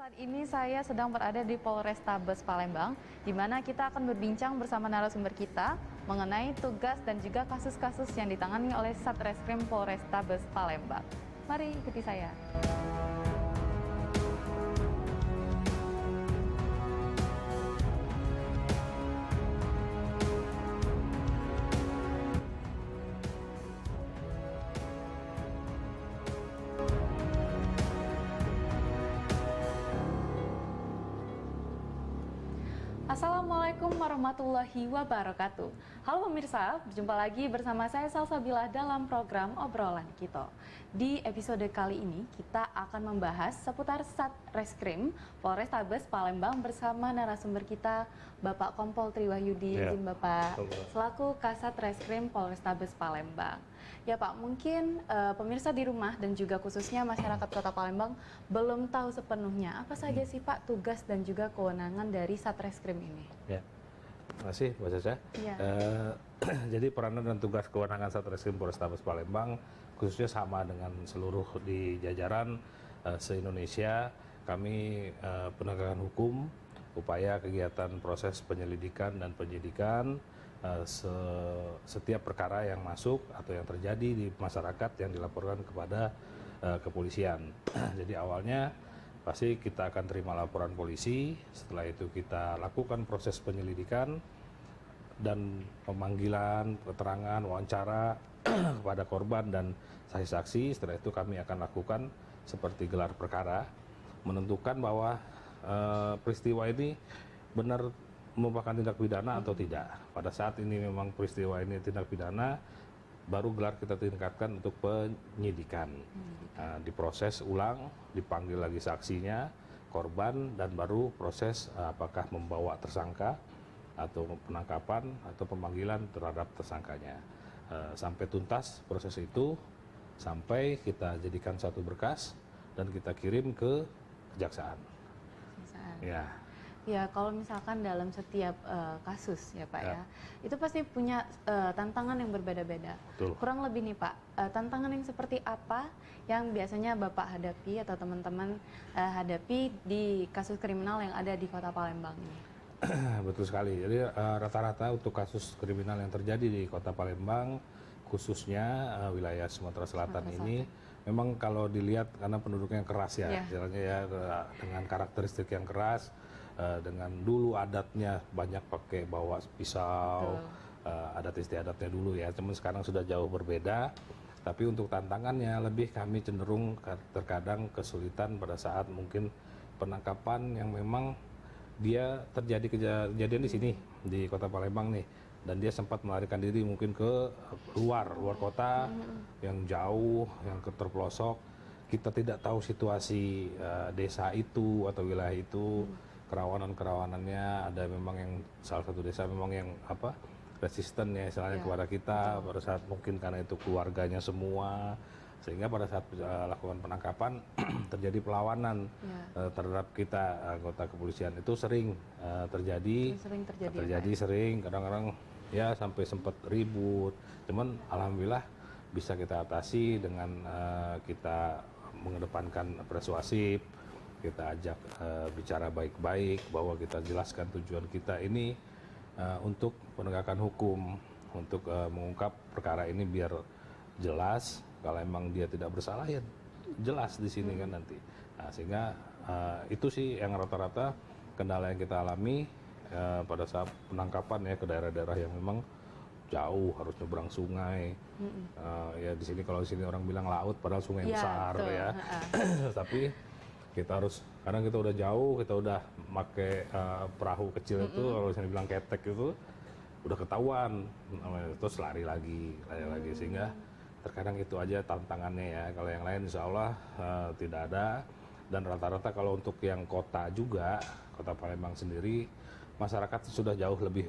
Saat ini saya sedang berada di Polrestabes Palembang, di mana kita akan berbincang bersama narasumber kita mengenai tugas dan juga kasus-kasus yang ditangani oleh Satreskrim Polrestabes Palembang. Mari ikuti saya. Assalamualaikum warahmatullahi wabarakatuh. Halo pemirsa, berjumpa lagi bersama saya Salsabila dalam program Obrolan Kita. Di episode kali ini kita akan membahas seputar Satreskrim Polrestabes Palembang bersama narasumber kita Bapak Kompol Triwahyudi, izin Bapak, selaku Kasat Reskrim Polrestabes Palembang. Ya Pak, mungkin pemirsa di rumah dan juga khususnya masyarakat Kota Palembang belum tahu sepenuhnya apa saja sih Pak tugas dan juga kewenangan dari Satreskrim ini. Ya, terima kasih Mbak Caca. Ya. Jadi peranan dan tugas kewenangan Satreskrim Polrestabes Palembang khususnya sama dengan seluruh di jajaran se-Indonesia. Kami penegakan hukum, upaya kegiatan proses penyelidikan dan penyidikan setiap perkara yang masuk atau yang terjadi di masyarakat yang dilaporkan kepada kepolisian. Jadi awalnya pasti kita akan terima laporan polisi, setelah itu kita lakukan proses penyelidikan dan pemanggilan, keterangan, wawancara kepada korban dan saksi-saksi. Setelah itu kami akan lakukan seperti gelar perkara, menentukan bahwa peristiwa ini benar merupakan tindak pidana atau tidak. Pada saat ini memang peristiwa ini tindak pidana, baru gelar kita tingkatkan untuk penyidikan. Diproses ulang, dipanggil lagi saksinya, korban, dan baru proses apakah membawa tersangka atau penangkapan atau pemanggilan terhadap tersangkanya. Sampai tuntas proses itu, sampai kita jadikan satu berkas dan kita kirim ke kejaksaan. Ya. Ya, kalau misalkan dalam setiap kasus ya Pak ya, itu pasti punya tantangan yang berbeda-beda. Kurang lebih nih Pak, tantangan yang seperti apa yang biasanya Bapak hadapi atau teman-teman hadapi di kasus kriminal yang ada di Kota Palembang ini? Betul sekali. Jadi rata-rata untuk kasus kriminal yang terjadi di Kota Palembang, khususnya wilayah Sumatera Selatan ini, memang kalau dilihat karena penduduknya keras ya, istilahnya ya, dengan karakteristik yang keras. Dengan dulu adatnya banyak pakai bawa pisau, adat istiadatnya dulu ya, cuman sekarang sudah jauh berbeda. Tapi untuk tantangannya lebih kami cenderung terkadang kesulitan pada saat mungkin penangkapan yang memang dia terjadi kejadian di sini di Kota Palembang nih, dan dia sempat melarikan diri mungkin ke luar kota yang jauh, yang terpelosok. Kita tidak tahu situasi desa itu atau wilayah itu. Kerawanan-kerawanannya ada, memang yang salah satu desa memang yang resisten ya istilahnya kepada kita pada saat mungkin karena itu keluarganya semua, sehingga pada saat lakukan penangkapan terjadi perlawanan terhadap kita anggota kepolisian itu sering terjadi sering kadang-kadang ya sampai sempat ribut, cuman alhamdulillah bisa kita atasi dengan kita mengedepankan persuasif. Kita ajak bicara baik-baik, bahwa kita jelaskan tujuan kita ini untuk penegakan hukum, untuk mengungkap perkara ini biar jelas. Kalau emang dia tidak bersalah ya jelas di sini kan nanti. Nah, sehingga itu sih yang rata-rata kendala yang kita alami pada saat penangkapan ya ke daerah-daerah yang memang jauh, harus nyebrang sungai. Ya di sini kalau di sini orang bilang laut, padahal sungai besar ya. Tapi kita harus, kadang kita udah jauh, kita udah pakai perahu kecil itu, kalau misalnya bilang ketek itu udah ketahuan, terus lari lagi, sehingga terkadang itu aja tantangannya ya. Kalau yang lain insya Allah tidak ada. Dan rata-rata kalau untuk yang kota juga, Kota Palembang sendiri, masyarakat sudah jauh lebih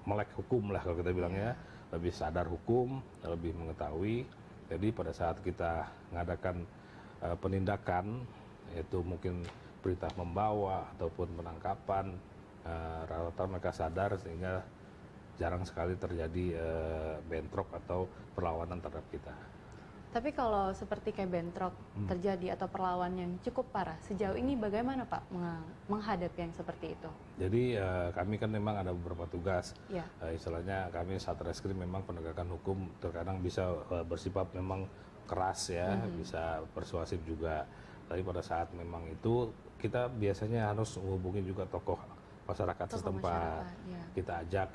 melek hukum lah kalau kita bilangnya, lebih sadar hukum, lebih mengetahui. Jadi pada saat kita mengadakan penindakan, yaitu mungkin perintah membawa ataupun penangkapan, rata-rata mereka sadar, sehingga jarang sekali terjadi bentrok atau perlawanan terhadap kita. Tapi kalau seperti kayak bentrok terjadi atau perlawanan yang cukup parah, sejauh ini bagaimana Pak menghadapi yang seperti itu? Jadi kami kan memang ada beberapa tugas. Ya. Istilahnya kami Satreskrim memang penegakan hukum terkadang bisa bersifat memang keras ya, bisa persuasif juga. Tapi pada saat memang itu kita biasanya harus menghubungi juga tokoh masyarakat setempat. Ya. Kita ajak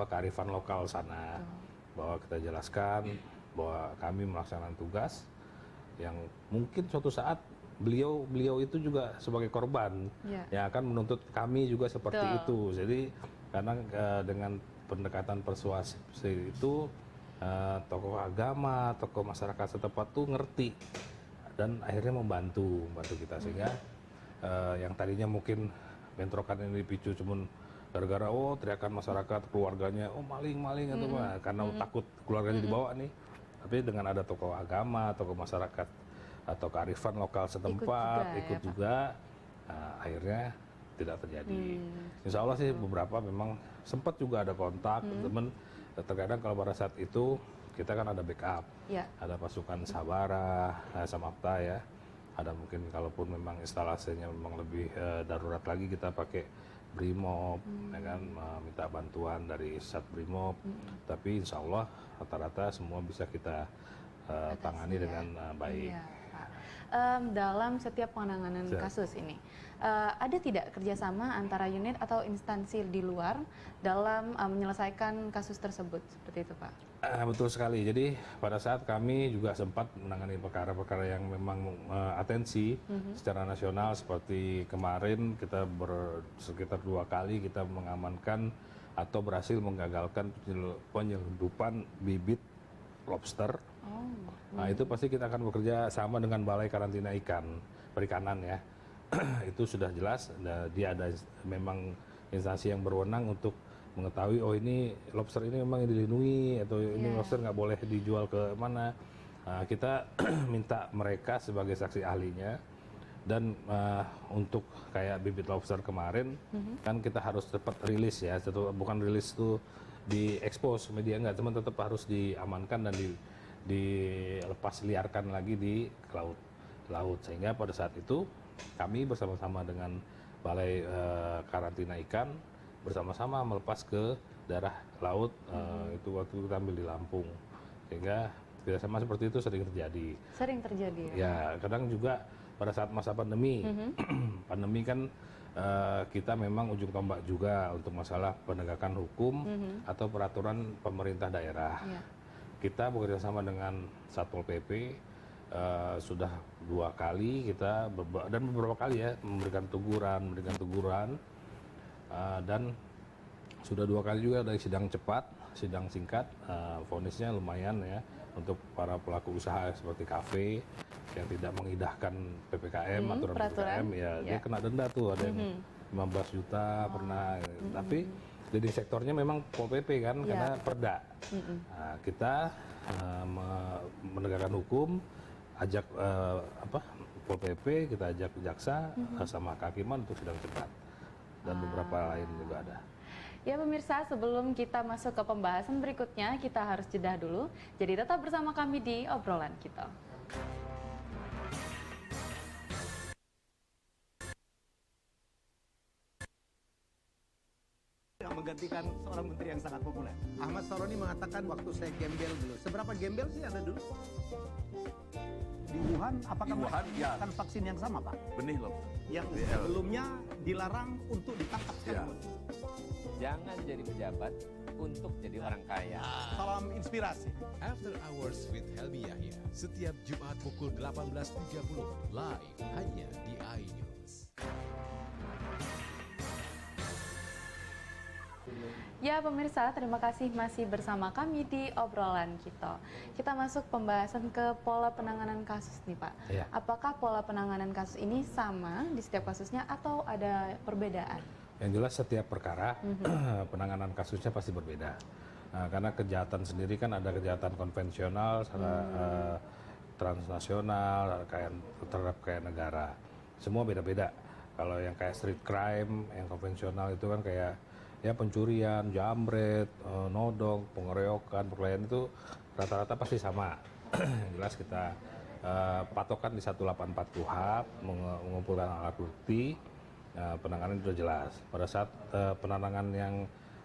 kearifan lokal sana, bahwa kita jelaskan bahwa kami melaksanakan tugas yang mungkin suatu saat beliau itu juga sebagai korban yang akan menuntut kami juga seperti itu. Jadi karena dengan pendekatan persuasif itu tokoh agama, tokoh masyarakat setempat tuh ngerti dan akhirnya membantu kita sehingga yang tadinya mungkin bentrokan ini dipicu cuman gara-gara teriakan masyarakat keluarganya maling atau apa karena takut keluarganya dibawa nih. Tapi dengan ada tokoh agama, tokoh masyarakat atau kearifan lokal setempat ikut juga akhirnya tidak terjadi. Insya Allah sih beberapa memang sempat juga ada kontak teman. Terkadang kalau pada saat itu kita kan ada backup, ada pasukan Sabara, Samapta ya. Ada mungkin kalaupun memang instalasinya memang lebih darurat lagi kita pakai Brimob, ya kan, minta bantuan dari Sat Brimob. Tapi insya Allah rata-rata semua bisa kita tangani dengan baik. Iya, Pak. Dalam setiap penanganan kasus ini, ada tidak kerjasama antara unit atau instansi di luar dalam menyelesaikan kasus tersebut seperti itu, Pak? Betul sekali. Jadi pada saat kami juga sempat menangani perkara-perkara yang memang atensi secara nasional seperti kemarin kita sekitar 2 kali kita mengamankan atau berhasil menggagalkan penyelundupan bibit lobster. Nah itu pasti kita akan bekerja sama dengan Balai Karantina Perikanan ya. Itu sudah jelas. Dia ada memang instansi yang berwenang untuk mengetahui ini lobster ini memang dilindungi atau ini lobster nggak boleh dijual ke mana. Kita minta mereka sebagai saksi ahlinya dan untuk kayak bibit lobster kemarin kan kita harus cepat rilis ya, bukan rilis itu diekspos media nggak, cuma tetap harus diamankan dan dilepas liarkan lagi di laut sehingga pada saat itu kami bersama-sama dengan Balai Karantina Ikan bersama-sama melepas ke daerah laut itu waktu kita ambil di Lampung sehingga kerjasama seperti itu sering terjadi ya kadang juga pada saat masa pandemi pandemi kan kita memang ujung tombak juga untuk masalah penegakan hukum atau peraturan pemerintah daerah. Kita bekerja sama dengan Satpol PP sudah 2 kali kita dan beberapa kali ya memberikan teguran dan sudah 2 kali juga dari sidang cepat, sidang singkat, vonisnya lumayan ya untuk para pelaku usaha seperti kafe yang tidak mengindahkan PPKM aturan PPKM ya dia kena denda tuh ada yang 15 juta pernah tapi jadi sektornya memang Pol PP kan karena perda. Nah, kita menegakkan hukum ajak Pol PP, kita ajak jaksa sama kehakiman untuk sidang cepat. Dan beberapa lain juga ada. Ya pemirsa, sebelum kita masuk ke pembahasan berikutnya, kita harus jeda dulu. Jadi tetap bersama kami di obrolan kita. Yang menggantikan seorang menteri yang sangat populer. Ahmad Saroni mengatakan waktu saya gembel dulu. Seberapa gembel sih Anda dulu? Di Wuhan, apakah Wuhan, mereka menggunakan vaksin yang sama, Pak? Benih loh. Yang sebelumnya dilarang untuk ditangkap sekalipun. Jangan jadi pejabat untuk jadi orang kaya. Salam inspirasi. After Hours with Helmi Yahya, setiap Jumat pukul 18.30, live hanya di iNews. Ya pemirsa, terima kasih masih bersama kami di obrolan kita. Kita masuk pembahasan ke pola penanganan kasus nih Pak. Ya. Apakah pola penanganan kasus ini sama di setiap kasusnya atau ada perbedaan? Yang jelas setiap perkara penanganan kasusnya pasti berbeda. Nah, karena kejahatan sendiri kan ada kejahatan konvensional, transnasional, terhadap kayak negara. Semua beda-beda. Kalau yang kayak street crime, yang konvensional itu kan kayak ya pencurian, jambret, nodong, pengeroyokan, perkelahian itu rata-rata pasti sama. Yang jelas kita patokan di 184 KUHP mengumpulkan alat bukti, penanganan sudah jelas. Pada saat penanganan yang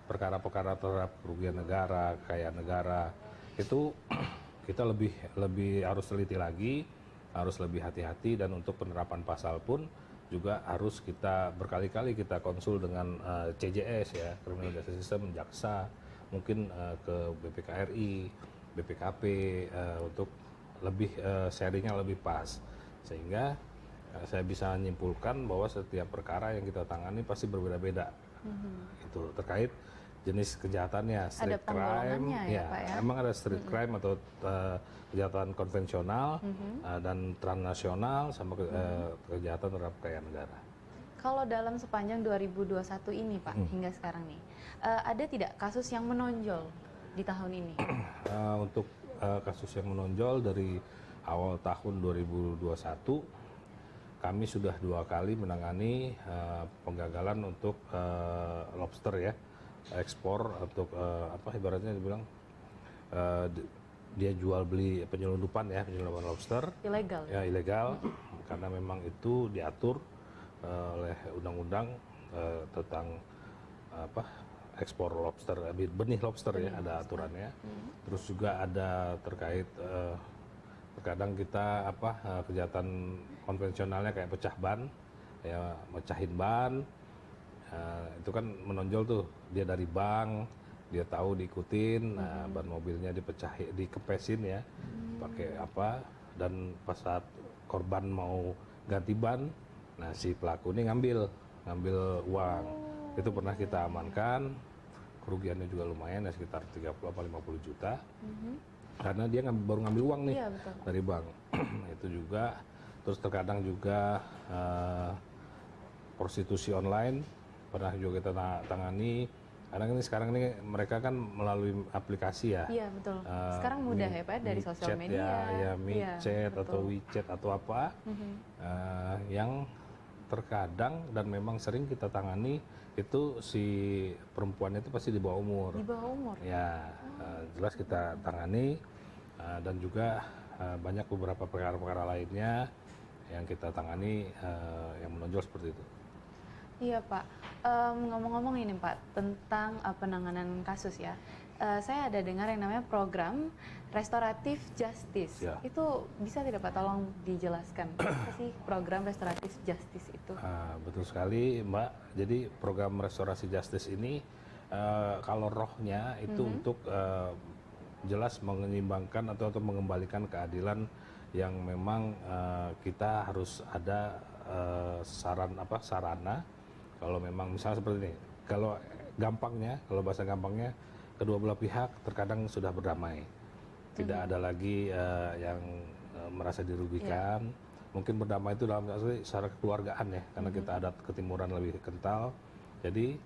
perkara-perkara terhadap kerugian negara, kekayaan negara itu kita lebih harus teliti lagi, harus lebih hati-hati, dan untuk penerapan pasal pun juga harus kita berkali-kali kita konsul dengan CJS ya, Criminal Justice System, jaksa, mungkin ke BPKRI, BPKP untuk lebih sharingnya lebih pas, sehingga saya bisa menyimpulkan bahwa setiap perkara yang kita tangani pasti berbeda-beda. Itu terkait jenis kejahatannya, street crime, ya, Pak, ya? Emang ada street crime atau kejahatan konvensional dan transnasional sama kejahatan terhadap kekayaan negara. Kalau dalam sepanjang 2021 ini Pak, hingga sekarang nih, ada tidak kasus yang menonjol di tahun ini? Untuk kasus yang menonjol dari awal tahun 2021, kami sudah 2 kali menangani penggagalan untuk lobster ya, ekspor untuk ibaratnya dibilang dia jual beli penyelundupan lobster Ilegal. ya, ilegal karena memang itu diatur oleh undang-undang tentang ekspor lobster, benih lobster ya, ada aturannya. Terus juga ada terkait terkadang kita kejahatan konvensionalnya kayak pecah ban, ya mecahin ban, itu kan menonjol tuh, dia dari bank, dia tahu diikutin, ban mobilnya dikepesin ya, pakai dan pas saat korban mau ganti ban, nah si pelaku ini ngambil uang. Itu pernah kita amankan, kerugiannya juga lumayan ya, sekitar 30-50 juta. Karena dia baru ngambil uang nih dari bank. Itu juga, terus terkadang juga prostitusi online pernah juga kita tangani. Karena sekarang ini mereka kan melalui aplikasi ya. Iya betul. Sekarang mudah ya Pak, dari sosial media. Ya, MiChat atau WeChat atau apa, yang terkadang dan memang sering kita tangani itu si perempuan itu pasti di bawah umur. Di bawah umur. Ya, jelas kita tangani, dan juga banyak beberapa perkara-perkara lainnya yang kita tangani yang menonjol seperti itu. Iya Pak, ngomong-ngomong ini Pak tentang penanganan kasus ya, saya ada dengar yang namanya program restoratif justice. Ya. Itu bisa tidak Pak tolong dijelaskan apa sih program restoratif justice itu? Betul sekali Mbak, jadi program restorasi justice ini kalau rohnya itu untuk jelas menyeimbangkan atau mengembalikan keadilan yang memang kita harus ada sarana. Kalau memang misalnya seperti ini, kalau bahasa gampangnya, kedua belah pihak terkadang sudah berdamai, tidak ada lagi yang merasa dirugikan. Mungkin berdamai itu dalam secara kekeluargaan ya, karena kita ada ketimuran lebih kental. Jadi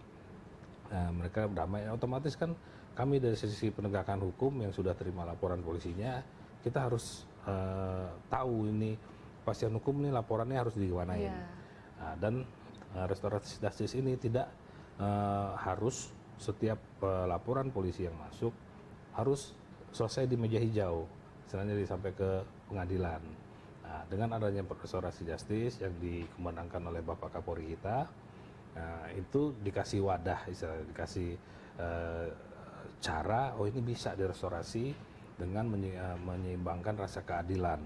mereka berdamai, otomatis kan kami dari sisi penegakan hukum yang sudah terima laporan polisinya, kita harus tahu ini kepastian hukum ini laporannya harus digimanain. Dan restorasi justice ini tidak harus setiap laporan polisi yang masuk harus selesai di meja hijau, istilahnya sampai ke pengadilan. Nah, dengan adanya restorasi justice yang dikembangkan oleh Bapak Kapolri kita, itu dikasih wadah, istilahnya dikasih cara, ini bisa direstorasi dengan menyeimbangkan rasa keadilan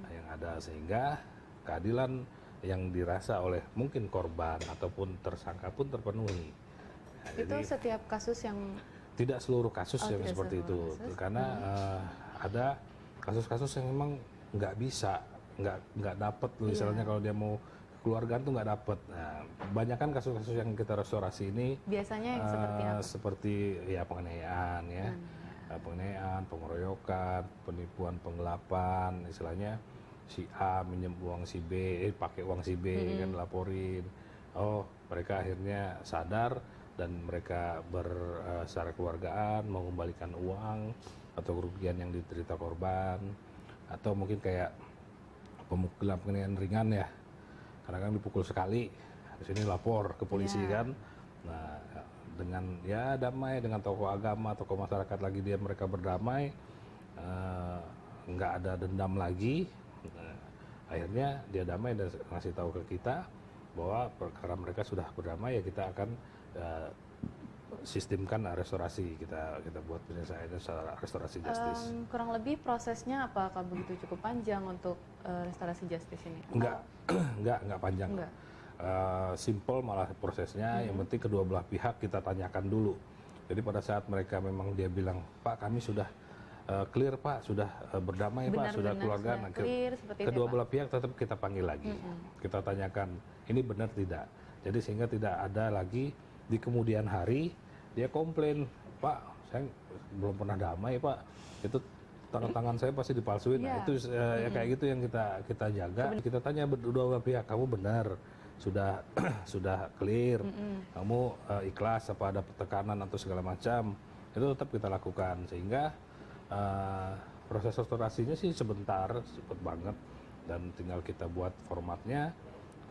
yang ada, sehingga keadilan yang dirasa oleh mungkin korban ataupun tersangka pun terpenuhi. Nah, itu jadi, setiap kasus yang tidak seluruh kasus yang seperti itu, karena ada kasus-kasus yang memang nggak bisa, nggak dapat, misalnya kalau dia mau keluargaan tuh nggak dapat. Nah, kebanyakan kasus-kasus yang kita restorasi ini biasanya yang seperti apa? Seperti ya penganiayaan ya, penganiayaan, pengeroyokan, penipuan, penggelapan, istilahnya si A minjem uang si B, pakai uang si B kan laporin. Oh, mereka akhirnya sadar dan mereka secara keluargaan mengembalikan uang atau kerugian yang diterita korban, atau mungkin kayak pemukulan penganiayaan ringan ya, karena kan dipukul sekali, di sini lapor ke polisi kan. Nah, dengan damai dengan tokoh agama, tokoh masyarakat lagi mereka berdamai, nggak ada dendam lagi. Nah, akhirnya dia damai dan ngasih tahu ke kita bahwa karena mereka sudah berdamai ya kita akan sistemkan restorasi, kita buat penyelesaiannya secara restorasi justice. Kurang lebih prosesnya apakah begitu cukup panjang untuk restorasi justice ini? Enggak panjang. Enggak. Simple malah prosesnya, yang penting kedua belah pihak kita tanyakan dulu. Jadi pada saat mereka memang dia bilang, Pak kami sudah clear Pak, sudah berdamai Pak, sudah keluarga. Sudah clear, seperti kedua itu, Pak. belah pihak tetap kita panggil lagi. Kita tanyakan, ini benar tidak? Jadi sehingga tidak ada lagi di kemudian hari dia komplain, Pak saya belum pernah damai Pak, itu tanda tangan saya pasti dipalsuin. Nah, itu ya kayak gitu yang kita jaga. Kita tanya berdua pihak, kamu benar sudah sudah clear, kamu ikhlas apa ada tekanan atau segala macam, itu tetap kita lakukan sehingga proses restorasinya sih cepet banget, dan tinggal kita buat formatnya,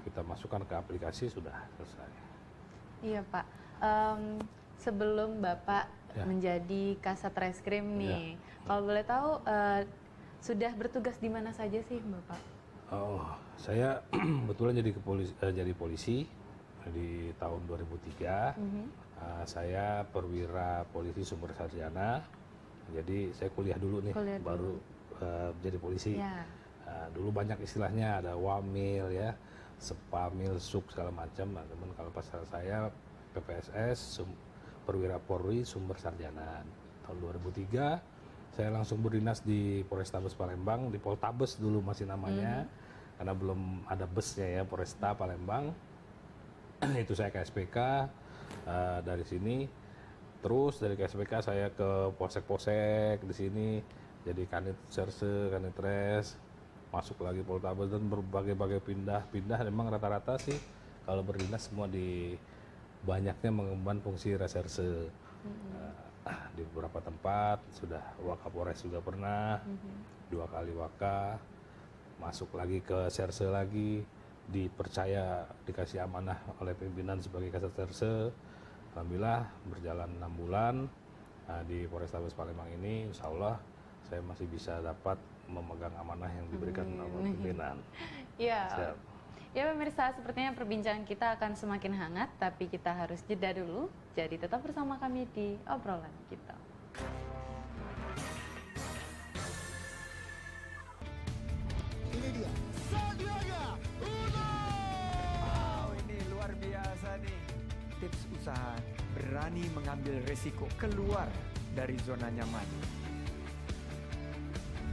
kita masukkan ke aplikasi sudah selesai. Iya Pak. Sebelum Bapak menjadi Kasat Reskrim nih, kalau boleh tahu sudah bertugas di mana saja sih Bapak? Oh, saya kebetulan jadi polisi di tahun 2003. Saya perwira polisi sumber sarjana. Jadi saya kuliah dulu nih, baru jadi polisi. Ya. Dulu banyak istilahnya, ada wamil ya, sepamil, sub segala macam. Nah, teman kalau pas saya PPSS perwira Polri sumber sarjana. Tahun 2003 saya langsung berdinas di Polrestabes Palembang, di Poltabes dulu masih namanya, karena belum ada busnya ya, Polresta Palembang. Itu saya ke SPK, dari sini terus dari KSPK saya ke Polsek-Polsek di sini, jadi Kanit Serse, Kanit Res, masuk lagi Poltabes dan berbagai-bagai pindah. Memang rata-rata sih kalau berdinas semua di banyaknya mengemban fungsi reserse. Di beberapa tempat sudah Wakapolres juga pernah, 2 kali Waka, masuk lagi ke serse lagi, dipercaya dikasih amanah oleh pimpinan sebagai Kasat Serse. Alhamdulillah berjalan 6 bulan di Polrestabes Palembang ini, insya Allah saya masih bisa dapat memegang amanah yang diberikan oleh pimpinan. Iya. Ya pemirsa, sepertinya perbincangan kita akan semakin hangat, tapi kita harus jeda dulu. Jadi tetap bersama kami di obrolan kita. Ini dia, Sandiaga Uno. Wow, ini luar biasa nih. Tips usaha, berani mengambil resiko, keluar dari zona nyaman.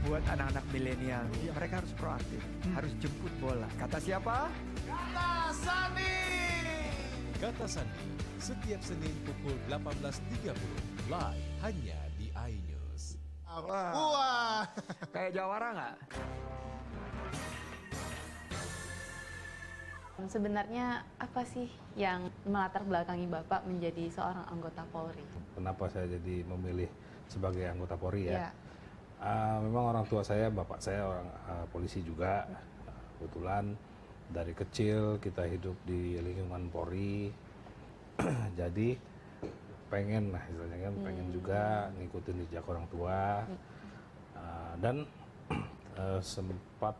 Buat anak-anak milenial, mereka harus proaktif, harus jemput bola. Kata siapa? Kata Sandi. Kata Sandi, setiap Senin pukul 18.30 live hanya di iNews. Wah. Kayak jawara nggak? Sebenarnya apa sih yang melatar belakangi Bapak menjadi seorang anggota Polri? Kenapa saya jadi memilih sebagai anggota Polri ya? Ya. Memang orang tua saya, bapak saya orang polisi juga. Kebetulan dari kecil kita hidup di lingkungan Polri, jadi pengen lah istilahnya kan, pengen juga ngikutin jejak orang tua. Dan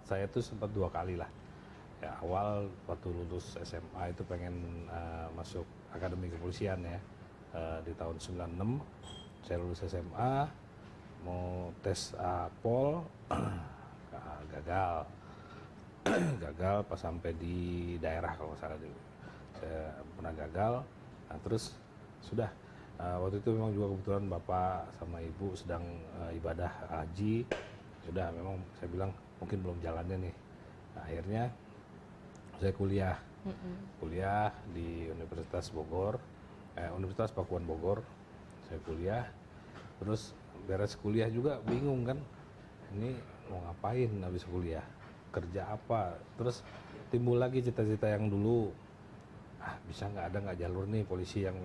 saya tuh sempat 2 kali lah. Ya, awal waktu lulus SMA itu pengen masuk akademi kepolisian ya, di tahun 96 saya lulus SMA, mau tes Pol, gagal pas sampai di daerah kalau nggak salah dulu, saya pernah gagal. Nah, terus sudah waktu itu memang juga kebetulan bapak sama ibu sedang ibadah haji, sudah memang saya bilang mungkin belum jalannya nih. Nah, akhirnya saya kuliah di Universitas Bogor, Universitas Pakuan Bogor. Saya kuliah, terus beres kuliah juga bingung kan, ini mau ngapain habis kuliah, kerja apa. Terus timbul lagi cita-cita yang dulu, bisa nggak jalur nih polisi yang,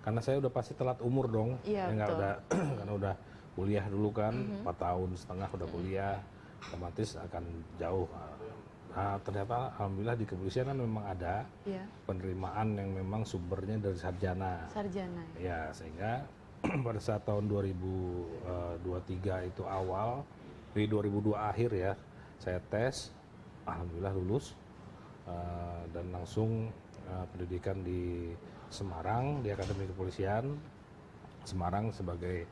karena saya udah pasti telat umur dong, Iya, nggak betul. udah karena udah kuliah dulu kan, 4 tahun setengah udah kuliah, otomatis akan jauh. Nah, ternyata alhamdulillah di kepolisian kan memang ada penerimaan yang memang sumbernya dari sarjana. Ya. Ya, sehingga pada saat tahun 2023 itu awal, di 2002 akhir ya saya tes, alhamdulillah lulus dan langsung pendidikan di Semarang di Akademi Kepolisian Semarang sebagai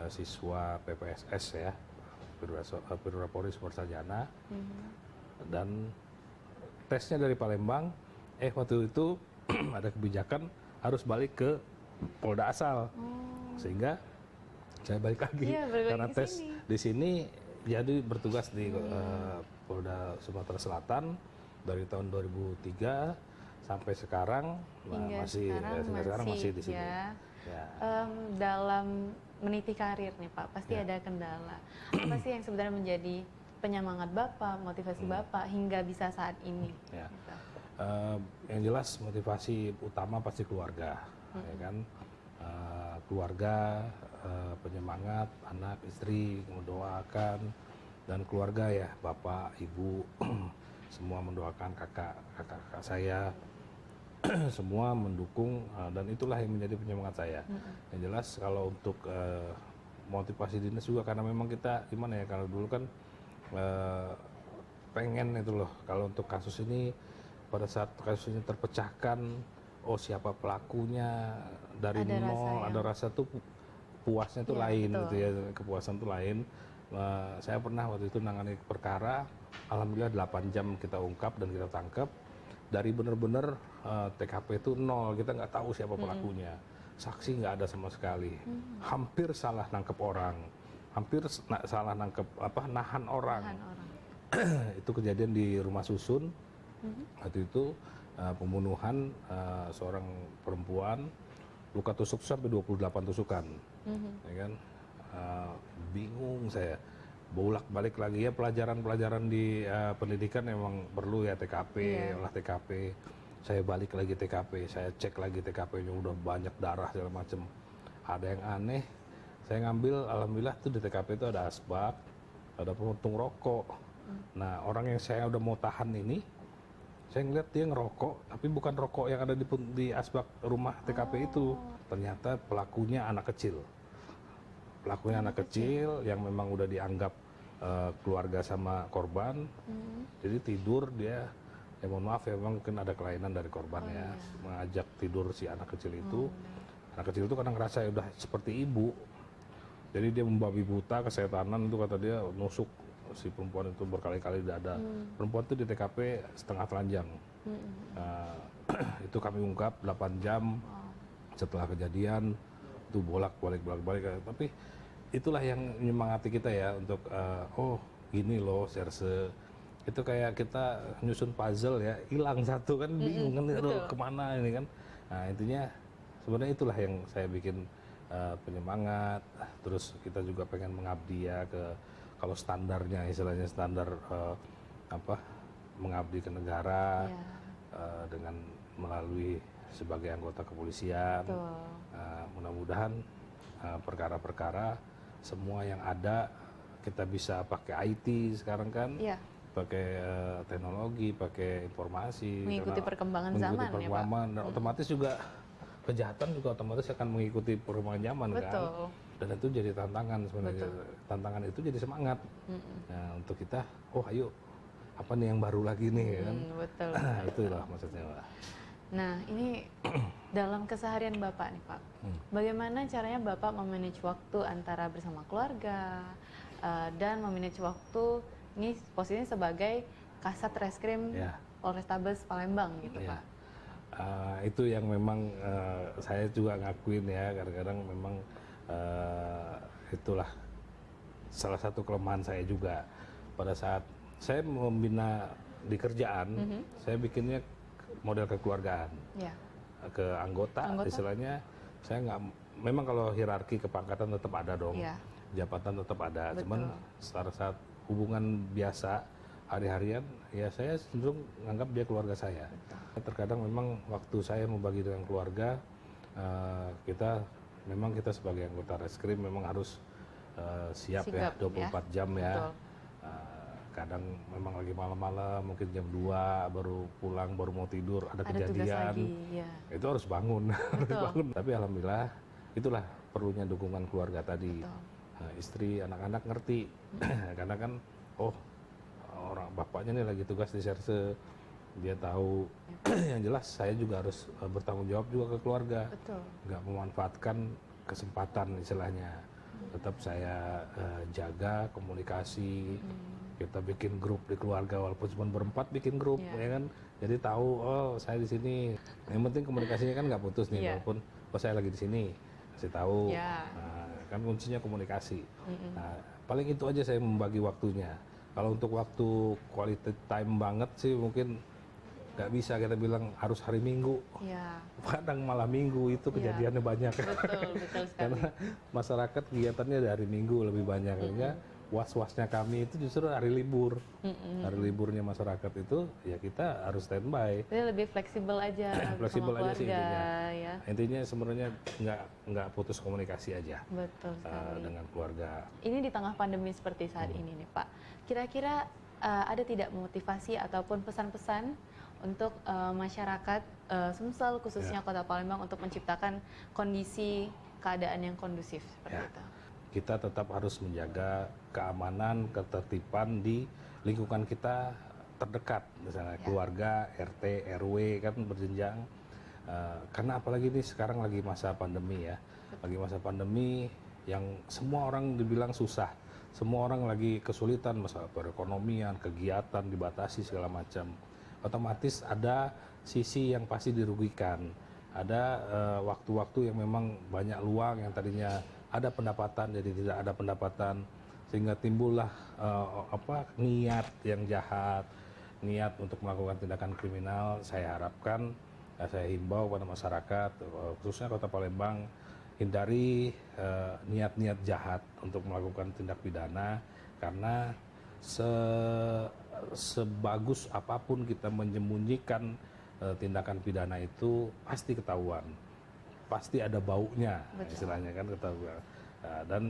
siswa PPSS ya, Perwira Polri Super Sarjana. Dan tesnya dari Palembang, waktu itu ada kebijakan harus balik ke Polda asal, sehingga saya balik lagi karena tes di sini jadi bertugas di Polda Sumatera Selatan dari tahun 2003 sampai sekarang masih di sini. Ya. Dalam meniti karir nih Pak, pasti ada kendala. Apa sih yang sebenarnya menjadi penyemangat Bapak, motivasi Bapak hingga bisa saat ini? Ya. Gitu. Yang jelas motivasi utama pasti keluarga, ya kan? Keluarga, penyemangat, anak, istri, mendoakan, dan keluarga ya, bapak, ibu, semua mendoakan, kakak saya, semua mendukung, dan itulah yang menjadi penyemangat saya. Yang jelas kalau untuk motivasi dinas juga karena memang kita gimana ya, kalau dulu kan pengen itu loh, kalau untuk kasus ini pada saat kasus ini terpecahkan, siapa pelakunya dari nol, ada rasa tuh puasnya tuh lain gitu ya, kepuasan tuh lain. Saya pernah waktu itu nangani perkara, alhamdulillah 8 jam kita ungkap dan kita tangkap. Dari benar-benar TKP itu nol, kita nggak tahu siapa pelakunya, saksi nggak ada sama sekali, hampir salah nangkep orang, hampir salah nangkep nahan orang. Itu kejadian di Rumah Susun. Waktu itu pembunuhan seorang perempuan, luka tusuk sampai 28 tusukan, ya kan? Bingung saya, bolak-balik lagi ya, pelajaran di pendidikan memang perlu ya, TKP, olah TKP. Saya balik lagi TKP, saya cek lagi TKP-nya, udah banyak darah segala macem. Ada yang aneh, saya ngambil, alhamdulillah tuh di TKP itu ada asbak, ada puntung rokok. Nah, orang yang saya udah mau tahan ini, saya ngeliat dia ngerokok, tapi bukan rokok yang ada di asbak rumah TKP itu. Ternyata pelakunya anak kecil. Pelakunya anak kecil yang memang udah dianggap keluarga sama korban. Jadi tidur dia, ya mohon maaf ya, memang mungkin ada kelainan dari korban ya. Mengajak tidur si anak kecil itu. Anak kecil itu kadang ngerasa ya udah seperti ibu. Jadi dia membabi buta, kesetanan itu kata dia, nusuk si perempuan itu berkali-kali dada. Perempuan itu di TKP setengah telanjang. Itu kami ungkap 8 jam setelah kejadian, itu bolak-balik. Tapi itulah yang menyemangati kita ya untuk gini loh Serse. Itu kayak kita nyusun puzzle ya, hilang satu kan, bingung kan, kemana ini kan. Nah intinya sebenarnya itulah yang saya bikin penyemangat. Terus kita juga pengen mengabdi ya kalau standarnya, istilahnya standar mengabdi ke negara dengan melalui sebagai anggota kepolisian. Mudah-mudahan perkara-perkara semua yang ada kita bisa pakai IT sekarang kan, pakai teknologi, pakai informasi, mengikuti perkembangan zaman ya Pak. Dan otomatis juga kejahatan juga otomatis akan mengikuti perkembangan zaman kan. Dan itu jadi tantangan sebenarnya. Tantangan itu jadi semangat. Nah, untuk kita, ayo apa nih yang baru lagi nih kan. Itulah maksudnya Pak. Nah, ini dalam keseharian Bapak nih Pak, bagaimana caranya Bapak memanage waktu antara bersama keluarga dan memanage waktu ini posisinya sebagai Kasat Reskrim Polrestabes Palembang gitu Pak? Itu yang memang saya juga ngakuin ya, kadang-kadang memang itulah salah satu kelemahan saya juga. Pada saat saya membina di kerjaan, saya bikinnya model kekeluargaan, ke anggota. Istilahnya saya nggak, memang kalau hierarki kepangkatan tetap ada dong, jabatan tetap ada, cuman saat hubungan biasa hari-harian ya saya cenderung menganggap dia keluarga saya. Terkadang memang waktu saya membagi dengan keluarga, kita sebagai anggota reskrim memang harus siap ya 24 jam ya. Kadang memang lagi malam-malam, mungkin jam 2 baru pulang, baru mau tidur, ada kejadian, itu harus bangun. Tapi alhamdulillah itulah perlunya dukungan keluarga tadi. istri, anak-anak ngerti karena kan orang bapaknya nih lagi tugas di serse, dia tahu. Yang jelas saya juga harus bertanggung jawab juga ke keluarga, nggak memanfaatkan kesempatan istilahnya. Tetap saya jaga komunikasi, kita bikin grup di keluarga walaupun cuma berempat bikin grup, ya kan. Jadi tahu saya di sini. Yang penting komunikasinya kan nggak putus nih, walaupun saya lagi di sini kasih tahu. Nah, kan kuncinya komunikasi. Nah, paling itu aja saya membagi waktunya. Kalau untuk waktu quality time banget sih mungkin nggak bisa kita bilang harus hari Minggu. Kadang malah Minggu itu kejadiannya banyak. Betul sekali. Karena masyarakat kegiatannya dari Minggu lebih banyak. Sehingga was-wasnya kami itu justru hari libur. Hari liburnya masyarakat itu ya kita harus standby. Jadi lebih fleksibel aja Fleksibel sama aja sih keluarga, intinya. ya. Intinya sebenarnya nggak putus komunikasi aja. Betul sekali. Dengan keluarga. Ini di tengah pandemi seperti saat ini nih Pak. Kira-kira ada tidak motivasi ataupun pesan-pesan untuk masyarakat Sumsel khususnya Kota Palembang untuk menciptakan kondisi keadaan yang kondusif seperti itu? Kita tetap harus menjaga keamanan, ketertiban di lingkungan kita terdekat, misalnya keluarga, RT, RW kan berjenjang. Karena apalagi ini sekarang lagi masa pandemi ya, lagi masa pandemi yang semua orang dibilang susah, semua orang lagi kesulitan masalah perekonomian, kegiatan dibatasi segala macam. Otomatis ada sisi yang pasti dirugikan, ada waktu-waktu yang memang banyak luang yang tadinya ada pendapatan jadi tidak ada pendapatan, sehingga timbullah niat yang jahat, niat untuk melakukan tindakan kriminal. Saya harapkan, saya himbau pada masyarakat khususnya Kota Palembang, hindari niat-niat jahat untuk melakukan tindak pidana, karena sebagus apapun kita menyembunyikan tindakan pidana itu pasti ketahuan, pasti ada baunya. Betul. Istilahnya kan ketahuan. Dan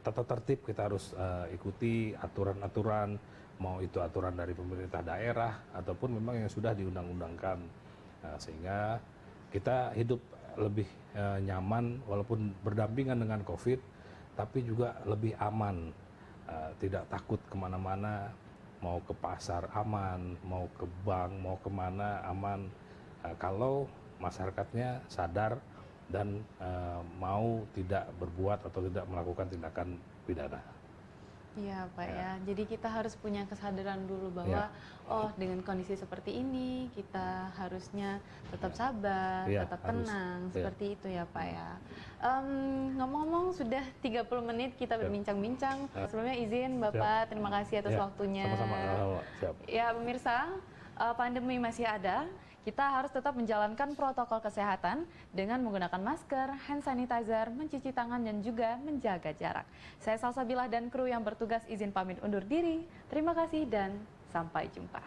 tata tertib kita harus ikuti aturan-aturan, mau itu aturan dari pemerintah daerah ataupun memang yang sudah diundang-undangkan, sehingga kita hidup lebih nyaman walaupun berdampingan dengan COVID, tapi juga lebih aman, tidak takut kemana-mana, mau ke pasar aman, mau ke bank, mau kemana aman, kalau masyarakatnya sadar dan mau tidak berbuat atau tidak melakukan tindakan pidana. Iya Pak ya, jadi kita harus punya kesadaran dulu bahwa dengan kondisi seperti ini kita harusnya tetap sabar, tetap tenang, seperti itu ya Pak ya. Ngomong-ngomong sudah 30 menit kita berbincang-bincang. Sebelumnya izin Bapak, terima kasih atas waktunya. Sama-sama. Siap. Ya pemirsa, pandemi masih ada. Kita harus tetap menjalankan protokol kesehatan dengan menggunakan masker, hand sanitizer, mencuci tangan, dan juga menjaga jarak. Saya Salsabilah dan kru yang bertugas izin pamit undur diri. Terima kasih dan sampai jumpa.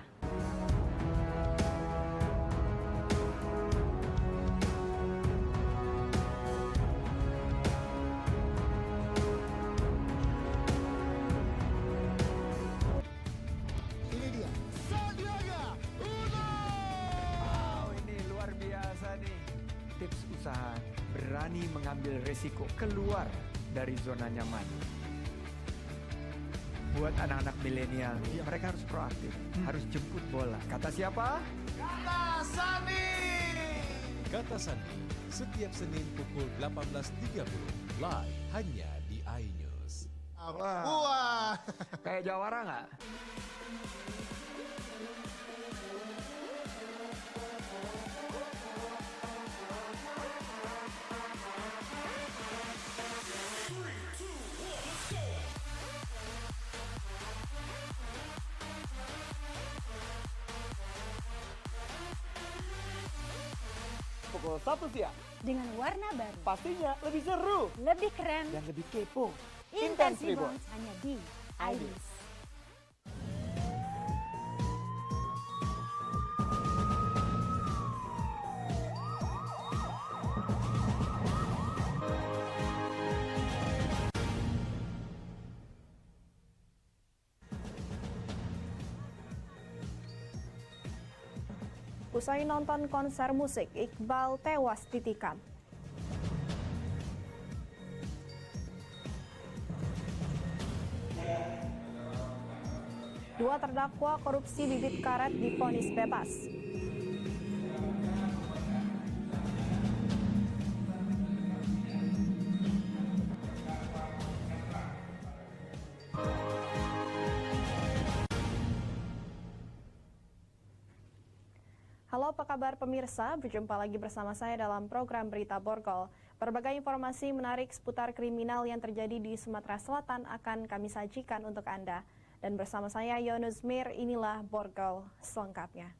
Tips usaha, berani mengambil resiko, keluar dari zona nyaman. Buat anak-anak milenial, mereka harus proaktif, harus jemput bola. Kata siapa? Kata Sandi. Kata Sandi, setiap Senin pukul 18.30, live hanya di iNews. Wah. Kayak jawara nggak? Pukul 1 siang. Dengan warna baru. Pastinya lebih seru. Lebih keren. Dan lebih kepo. Intense Reborns hanya di iNews. Usai nonton konser musik, Iqbal tewas ditikam. Dua terdakwa korupsi bibit karet divonis bebas. Halo, apa kabar pemirsa? Berjumpa lagi bersama saya dalam program Berita Borgol. Berbagai informasi menarik seputar kriminal yang terjadi di Sumatera Selatan akan kami sajikan untuk Anda. Dan bersama saya Yonus Mir, inilah Borgol selengkapnya.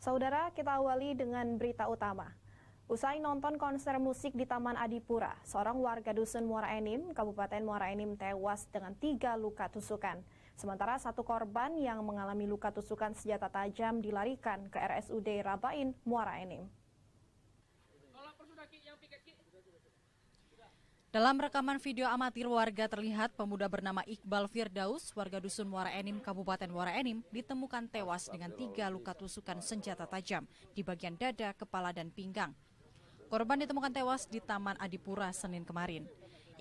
Saudara, kita awali dengan berita utama. Usai nonton konser musik di Taman Adipura, seorang warga Dusun Muara Enim, Kabupaten Muara Enim tewas dengan 3 luka tusukan. Sementara satu korban yang mengalami luka tusukan senjata tajam dilarikan ke RSUD Rabain, Muara Enim. Dalam rekaman video amatir warga terlihat pemuda bernama Iqbal Firdaus, warga Dusun Muara Enim, Kabupaten Muara Enim, ditemukan tewas dengan 3 luka tusukan senjata tajam di bagian dada, kepala, dan pinggang. Korban ditemukan tewas di Taman Adipura Senin kemarin.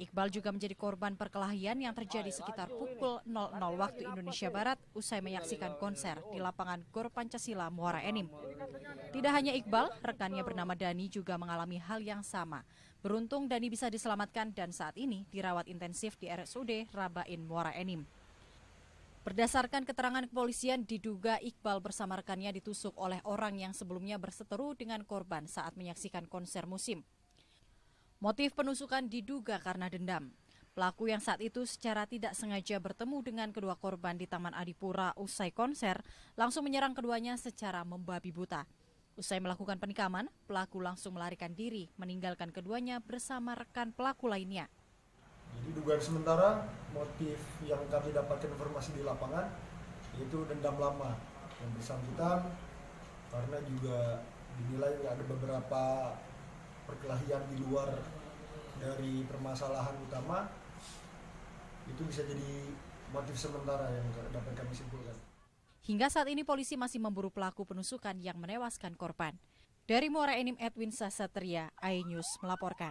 Iqbal juga menjadi korban perkelahian yang terjadi sekitar pukul 00 waktu Indonesia Barat usai menyaksikan konser di lapangan Gor Pancasila Muara Enim. Tidak hanya Iqbal, rekannya bernama Dani juga mengalami hal yang sama. Beruntung Dani bisa diselamatkan dan saat ini dirawat intensif di RSUD Rabain Muara Enim. Berdasarkan keterangan kepolisian, diduga Iqbal bersama rekannya ditusuk oleh orang yang sebelumnya berseteru dengan korban saat menyaksikan konser musim. Motif penusukan diduga karena dendam. Pelaku yang saat itu secara tidak sengaja bertemu dengan kedua korban di Taman Adipura usai konser, langsung menyerang keduanya secara membabi buta. Usai melakukan penikaman, pelaku langsung melarikan diri, meninggalkan keduanya bersama rekan pelaku lainnya. Jadi dugaan sementara motif yang kami dapatkan informasi di lapangan yaitu dendam lama yang bersangkutan, karena juga dinilai ada beberapa perkelahian di luar dari permasalahan utama, itu bisa jadi motif sementara yang dapat kami simpulkan. Hingga saat ini polisi masih memburu pelaku penusukan yang menewaskan korban. Dari Muara Enim, Edwin Sasatria, iNews melaporkan.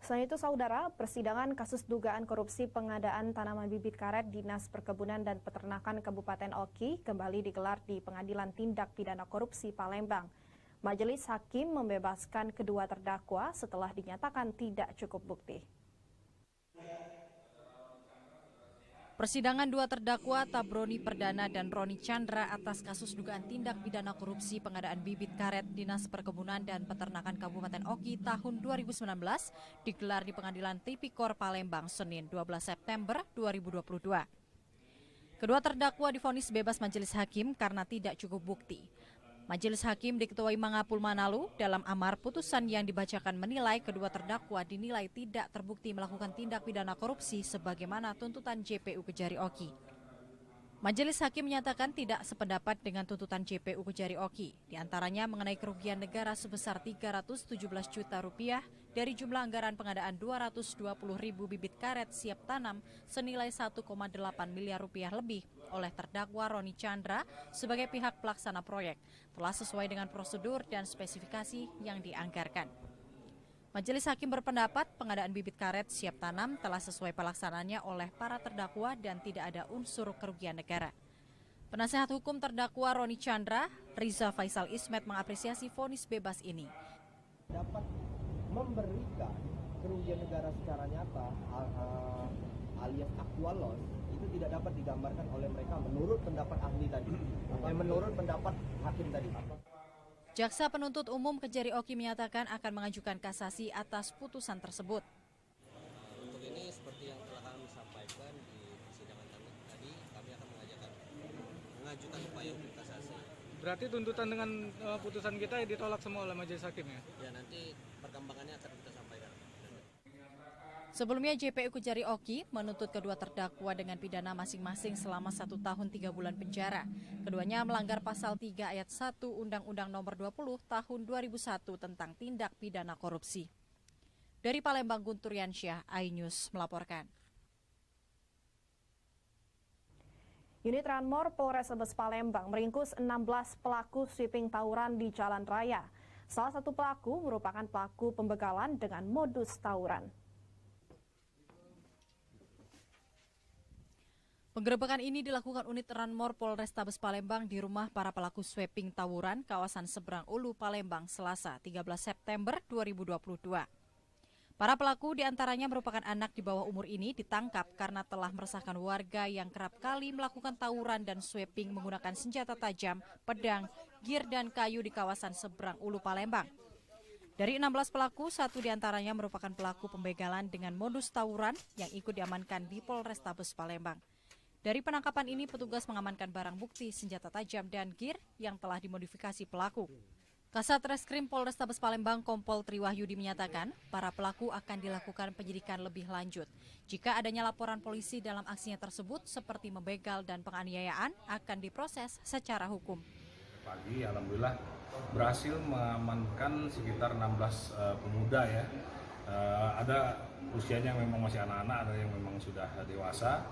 Selain itu, saudara, persidangan kasus dugaan korupsi pengadaan tanaman bibit karet Dinas Perkebunan dan Peternakan Kabupaten Oki kembali digelar di Pengadilan Tindak Pidana Korupsi Palembang. Majelis Hakim membebaskan kedua terdakwa setelah dinyatakan tidak cukup bukti. Persidangan dua terdakwa Tabroni Perdana dan Roni Chandra atas kasus dugaan tindak pidana korupsi pengadaan bibit karet Dinas Perkebunan dan Peternakan Kabupaten Oki tahun 2019 digelar di Pengadilan Tipikor Palembang Senin 12 September 2022. Kedua terdakwa divonis bebas majelis hakim karena tidak cukup bukti. Majelis Hakim diketuai Mangapul Manalu dalam amar putusan yang dibacakan menilai kedua terdakwa dinilai tidak terbukti melakukan tindak pidana korupsi sebagaimana tuntutan JPU Kejari Oki. Majelis Hakim menyatakan tidak sependapat dengan tuntutan JPU Kejari Oki, diantaranya mengenai kerugian negara sebesar 317 juta rupiah dari jumlah anggaran pengadaan 220.000 bibit karet siap tanam senilai 1,8 miliar rupiah lebih oleh terdakwa Roni Chandra sebagai pihak pelaksana proyek, telah sesuai dengan prosedur dan spesifikasi yang dianggarkan. Majelis Hakim berpendapat pengadaan bibit karet siap tanam telah sesuai pelaksanaannya oleh para terdakwa dan tidak ada unsur kerugian negara. Penasehat hukum terdakwa Roni Chandra, Riza Faisal Ismet mengapresiasi vonis bebas ini. Dapat memberikan kerugian negara secara nyata alias actual loss itu tidak dapat digambarkan oleh mereka menurut pendapat ahli tadi, menurut pendapat hakim tadi. Jaksa penuntut umum Kejari Oki menyatakan akan mengajukan kasasi atas putusan tersebut. Untuk ini seperti yang telah kami sampaikan di persidangan tadi, kami akan mengajukan upaya untuk kasasi. Berarti tuntutan dengan putusan kita ditolak semua oleh majelis hakim ya? Ya, nanti perkembangannya akan kita sampaikan. Sebelumnya JPU Kejari Oki menuntut kedua terdakwa dengan pidana masing-masing selama 1 tahun 3 bulan penjara. Keduanya melanggar pasal 3 ayat 1 Undang-Undang Nomor 20 Tahun 2001 tentang tindak pidana korupsi. Dari Palembang, Guntur Yansyah, iNews melaporkan. Unit Ranmor Polrestabes Palembang meringkus 16 pelaku sweeping tawuran di jalan raya. Salah satu pelaku merupakan pelaku pembegalan dengan modus tawuran. Penggerebekan ini dilakukan unit Ranmor Polrestabes Palembang di rumah para pelaku sweeping tawuran kawasan Seberang Ulu, Palembang, Selasa 13 September 2022. Para pelaku diantaranya merupakan anak di bawah umur ini ditangkap karena telah meresahkan warga yang kerap kali melakukan tawuran dan sweeping menggunakan senjata tajam, pedang, gir dan kayu di kawasan Seberang Ulu, Palembang. Dari 16 pelaku, 1 diantaranya merupakan pelaku pembegalan dengan modus tawuran yang ikut diamankan di Polrestabes Palembang. Dari penangkapan ini, petugas mengamankan barang bukti senjata tajam dan gir yang telah dimodifikasi pelaku. Kasat Reskrim Polrestabes Palembang Kompol Triwahyudi menyatakan para pelaku akan dilakukan penyidikan lebih lanjut. Jika adanya laporan polisi dalam aksinya tersebut seperti membegal dan penganiayaan akan diproses secara hukum. Pagi alhamdulillah berhasil mengamankan sekitar 16 pemuda ya. Ada usianya memang masih anak-anak, ada yang memang sudah dewasa.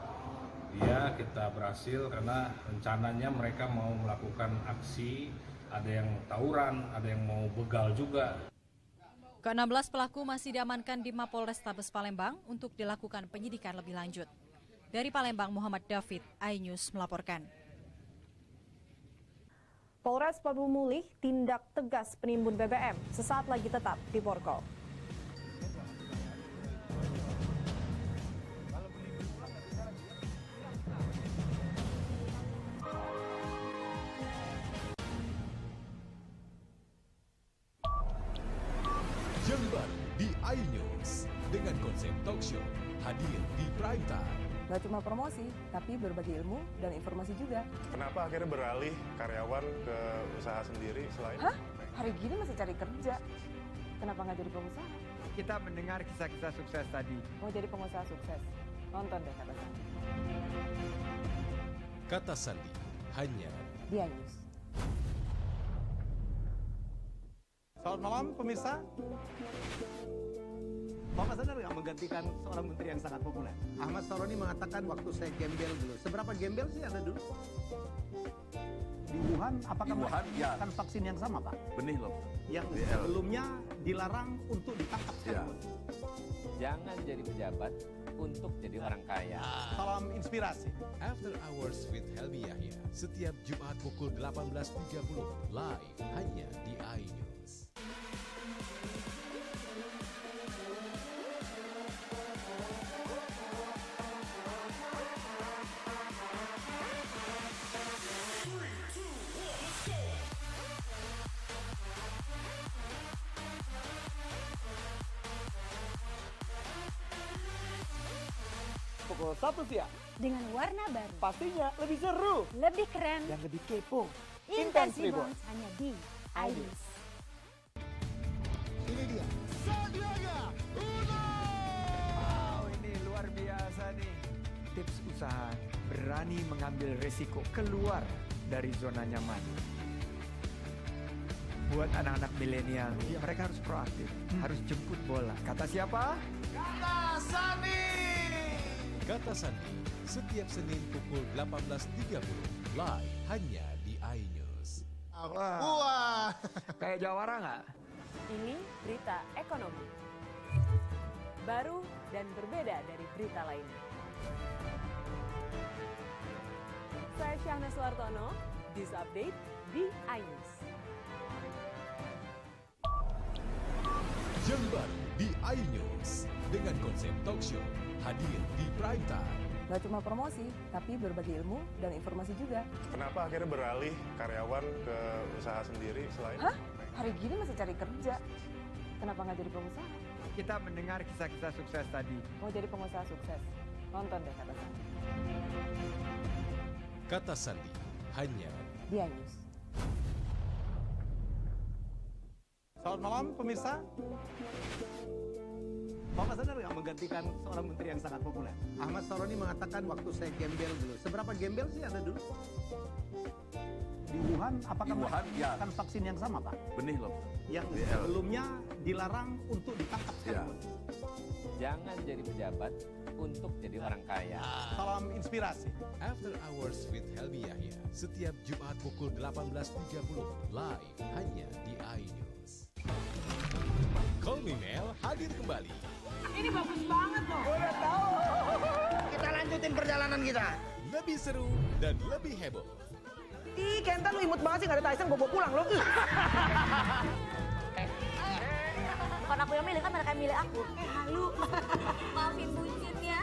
Dia kita berhasil karena rencananya mereka mau melakukan aksi, ada yang tawuran, ada yang mau begal juga. Ke-16 pelaku masih diamankan di Mapolrestabes Palembang untuk dilakukan penyidikan lebih lanjut. Dari Palembang, Muhammad David, iNews melaporkan. Polres Pabu Mulih tindak tegas penimbun BBM, sesaat lagi tetap di Borgol. Jember di iNews dengan konsep talk show hadir di prime time. Gak cuma promosi, tapi berbagi ilmu dan informasi juga. Kenapa akhirnya beralih karyawan ke usaha sendiri selain? Hah? Hari gini masih cari kerja. Kenapa nggak jadi pengusaha? Kita mendengar kisah-kisah sukses tadi. Mau jadi pengusaha sukses? Nonton deh Kata Sandi. Kata Sandi hanya di iNews. Selamat malam pemirsa. Bapak sadar nggak menggantikan seorang menteri yang sangat populer? Ahmad Saroni mengatakan waktu saya gembel dulu. Seberapa gembel sih Anda dulu? Di Wuhan, apakah Wuhan, ya. akan vaksin yang sama, Pak? Benih loh. Yang sebelumnya dilarang untuk ditangkap sekalipun. Jangan jadi pejabat untuk jadi orang kaya. Salam inspirasi. After Hours with Helmi Yahya setiap Jumat pukul 18.30 live hanya di iNews. Pukul 1 siang. Dengan warna baru. Pastinya lebih seru. Lebih keren. Dan lebih kepo. Intense Reborn hanya di iNews. Ini dia. Sandiaga Uno. Wow, ini luar biasa nih. Tips usaha berani mengambil resiko keluar dari zona nyaman. Buat anak-anak milenial, mereka harus proaktif, harus jemput bola. Kata siapa? Kata Sandi. Kata Sandi setiap Senin pukul 18.30 live hanya di iNews. Wah. Kayak jawara nggak? Ini berita ekonomi. Baru dan berbeda dari berita lainnya. Saya Syahna Suartono, News Update di iNews. Jember di iNews dengan konsep talk show hadir di prime time. Gak cuma promosi, tapi berbagi ilmu dan informasi juga. Kenapa akhirnya beralih karyawan ke usaha sendiri selain? Hah? Hari gini masih cari kerja. Kenapa nggak jadi pengusaha? Kita mendengar kisah-kisah sukses tadi. Mau jadi pengusaha sukses? Nonton deh Kata Sandi. Kata Sandi hanya di iNews. Selamat malam pemirsa. Bapak sadar nggak menggantikan seorang menteri yang sangat populer? Ahmad Saroni mengatakan waktu saya gembel dulu. Seberapa gembel sih Anda dulu? Di Wuhan, apakah Wuhan, ya. akan vaksin yang sama, Pak? Benih loh. Yang sebelumnya dilarang untuk ditangkap sekalipun. Jangan jadi pejabat untuk jadi orang kaya. Salam inspirasi. inspirasi. After Hours with Helmi Yahya, setiap Jumat pukul 18.30 live hanya di iNews. Call Me Mel hadir kembali. Ini bagus banget loh. Udah tahu. Kita lanjutin perjalanan kita. Lebih seru dan lebih heboh. Ih, Kenta lu imut banget sih, gak ada Tyson, gue bawa pulang lo. Bukan aku yang milih, kan mereka yang milih aku. Halu. Maafin bucinnya.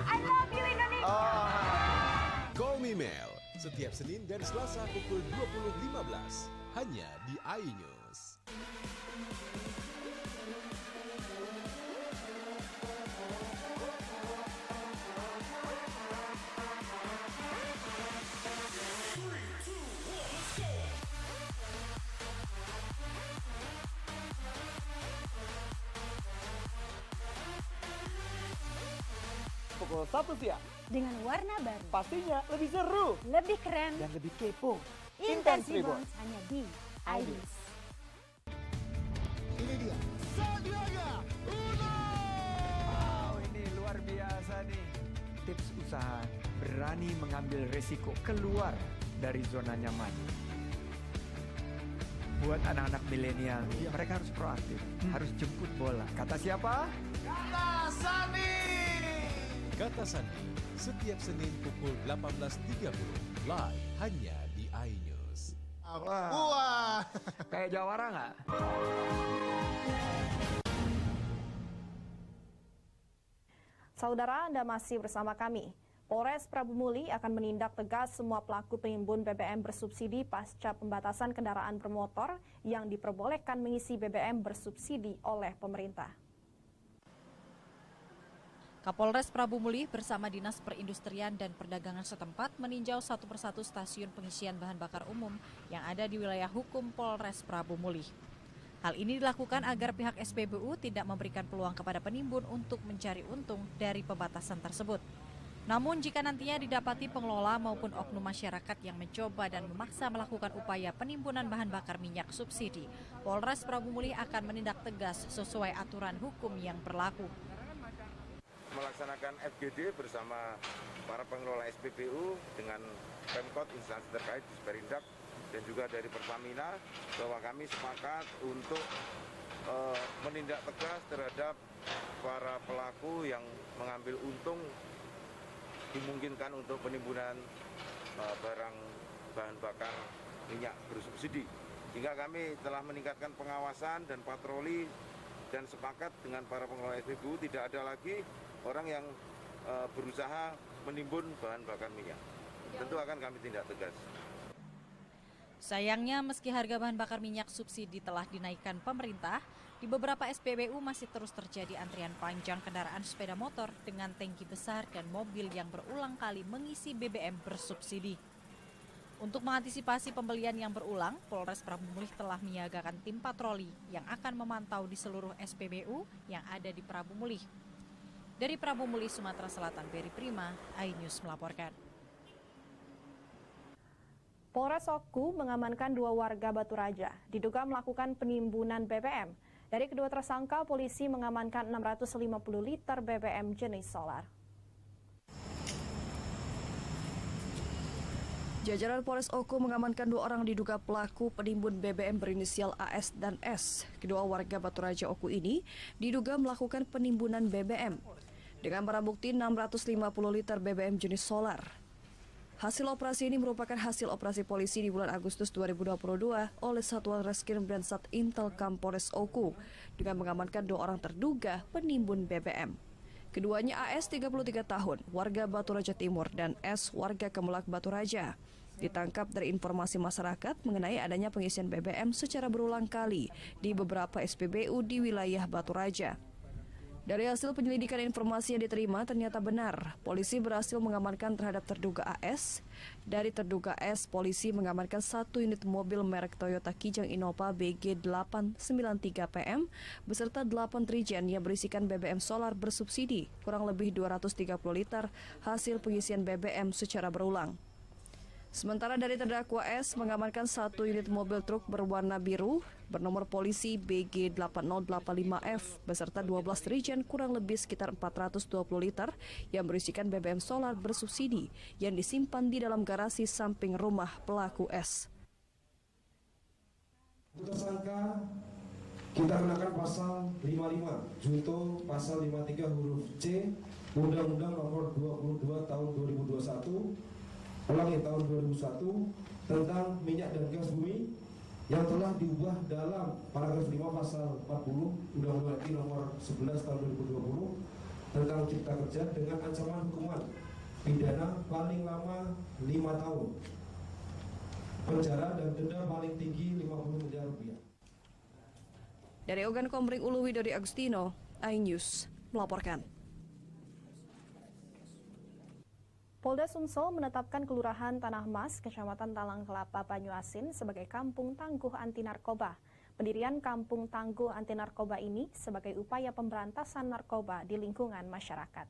I love you Indonesia. Call Me Mel, setiap Senin dan Selasa pukul 20.15 hanya di iNews. Pukul 1 siang. Dengan warna baru. Pastinya lebih seru. Lebih keren. Dan lebih kepo. Intense Reborn hanya di iNews. Ini dia. Sandiaga Uno. Wow, ini luar biasa nih. Tips usaha, berani mengambil resiko, keluar dari zona nyaman. Buat anak-anak milenial, mereka harus proaktif, harus jemput bola. Kata siapa? Kata Sandi. Kata Sandi, setiap Senin pukul 18.30 live hanya di iNews. Wah. Kayak jawara nggak? Saudara, Anda masih bersama kami. Polres Prabu Muli akan menindak tegas semua pelaku penimbun BBM bersubsidi pasca pembatasan kendaraan bermotor yang diperbolehkan mengisi BBM bersubsidi oleh pemerintah. Kapolres Prabu Muli bersama Dinas Perindustrian dan Perdagangan setempat meninjau satu persatu stasiun pengisian bahan bakar umum yang ada di wilayah hukum Polres Prabu Muli. Hal ini dilakukan agar pihak SPBU tidak memberikan peluang kepada penimbun untuk mencari untung dari pembatasan tersebut. Namun jika nantinya didapati pengelola maupun oknum masyarakat yang mencoba dan memaksa melakukan upaya penimbunan bahan bakar minyak subsidi, Polres Prabu Muli akan menindak tegas sesuai aturan hukum yang berlaku. Melaksanakan FGD bersama para pengelola SPBU dengan Pemkot, instansi terkait, Disperindak, dan juga dari Pertamina, bahwa kami sepakat untuk menindak tegas terhadap para pelaku yang mengambil untung dimungkinkan untuk penimbunan barang bahan bakar minyak bersubsidi. Hingga kami telah meningkatkan pengawasan dan patroli dan sepakat dengan para pengelola SPBU tidak ada lagi orang yang berusaha menimbun bahan bakar minyak. Tentu akan kami tindak tegas. Sayangnya meski harga bahan bakar minyak subsidi telah dinaikkan pemerintah, di beberapa SPBU masih terus terjadi antrian panjang kendaraan sepeda motor dengan tangki besar dan mobil yang berulang kali mengisi BBM bersubsidi. Untuk mengantisipasi pembelian yang berulang, Polres Prabu Muli telah menyiagakan tim patroli yang akan memantau di seluruh SPBU yang ada di Prabu Muli. Dari Prabu Muli, Sumatera Selatan, Beri Prima, iNews melaporkan. Polres Oku mengamankan 2 warga Batu Raja, diduga melakukan penimbunan BBM. Dari kedua tersangka, polisi mengamankan 650 liter BBM jenis solar. Jajaran Polres Oku mengamankan 2 orang diduga pelaku penimbun BBM berinisial AS dan S. Kedua warga Batu Raja Oku ini diduga melakukan penimbunan BBM dengan barang bukti 650 liter BBM jenis solar. Hasil operasi ini merupakan hasil operasi polisi di bulan Agustus 2022 oleh Satuan Reskrim Brensat Intelkam Polres Oku dengan mengamankan 2 orang terduga penimbun BBM. Keduanya AS 33 tahun, warga Batu Raja Timur, dan S, warga Kemelak Batu Raja. Ditangkap dari informasi masyarakat mengenai adanya pengisian BBM secara berulang kali di beberapa SPBU di wilayah Batu Raja. Dari hasil penyelidikan informasi yang diterima ternyata benar, polisi berhasil mengamankan terhadap terduga AS. Dari terduga S, polisi mengamankan 1 unit mobil merek Toyota Kijang Innova BG 893 PM beserta 8 trigen yang berisikan BBM solar bersubsidi, kurang lebih 230 liter hasil pengisian BBM secara berulang. Sementara dari terdakwa S mengamankan 1 unit mobil truk berwarna biru bernomor polisi BG 8085F beserta 12 rigen kurang lebih sekitar 420 liter yang berisikan BBM solar bersubsidi yang disimpan di dalam garasi samping rumah pelaku S. Tersangka kita kenakan pasal 55 junto pasal 53 huruf C Undang-Undang Nomor 22 Tahun 2021 tahun 2001 tentang minyak dan gas bumi yang telah diubah dalam paragraf 5 pasal 40 Undang-Undang RI Nomor 11 Tahun 2020 tentang Cipta Kerja dengan ancaman hukuman pidana paling lama 5 tahun penjara dan denda paling tinggi 50 miliar rupiah. Dari Ogan Komering Ulu Widori Agustino, iNews melaporkan. Polda Sumsel menetapkan Kelurahan Tanah Mas, Kecamatan Talang Kelapa, Banyuasin sebagai Kampung Tangguh Anti Narkoba. Pendirian Kampung Tangguh Anti Narkoba ini sebagai upaya pemberantasan narkoba di lingkungan masyarakat.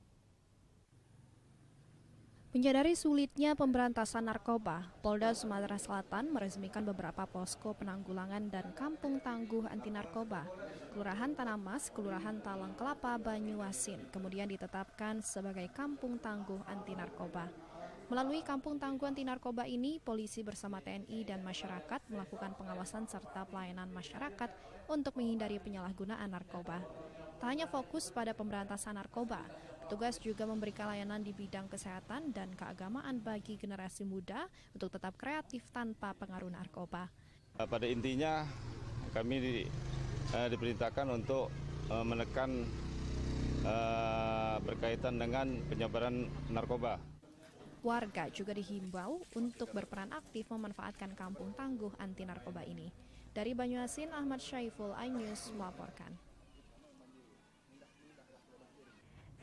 Menyadari sulitnya pemberantasan narkoba, Polda Sumatera Selatan meresmikan beberapa posko penanggulangan dan kampung tangguh anti narkoba. Kelurahan Tanah Mas, Kelurahan Talang Kelapa, Banyuasin, kemudian ditetapkan sebagai kampung tangguh anti narkoba. Melalui kampung tangguh anti narkoba ini, polisi bersama TNI dan masyarakat melakukan pengawasan serta pelayanan masyarakat untuk menghindari penyalahgunaan narkoba. Tak hanya fokus pada pemberantasan narkoba, petugas juga memberikan layanan di bidang kesehatan dan keagamaan bagi generasi muda untuk tetap kreatif tanpa pengaruh narkoba. Pada intinya kami diperintahkan untuk menekan berkaitan dengan penyebaran narkoba. Warga juga dihimbau untuk berperan aktif memanfaatkan kampung tangguh anti narkoba ini. Dari Banyuasin, Ahmad Syaiful, iNews melaporkan.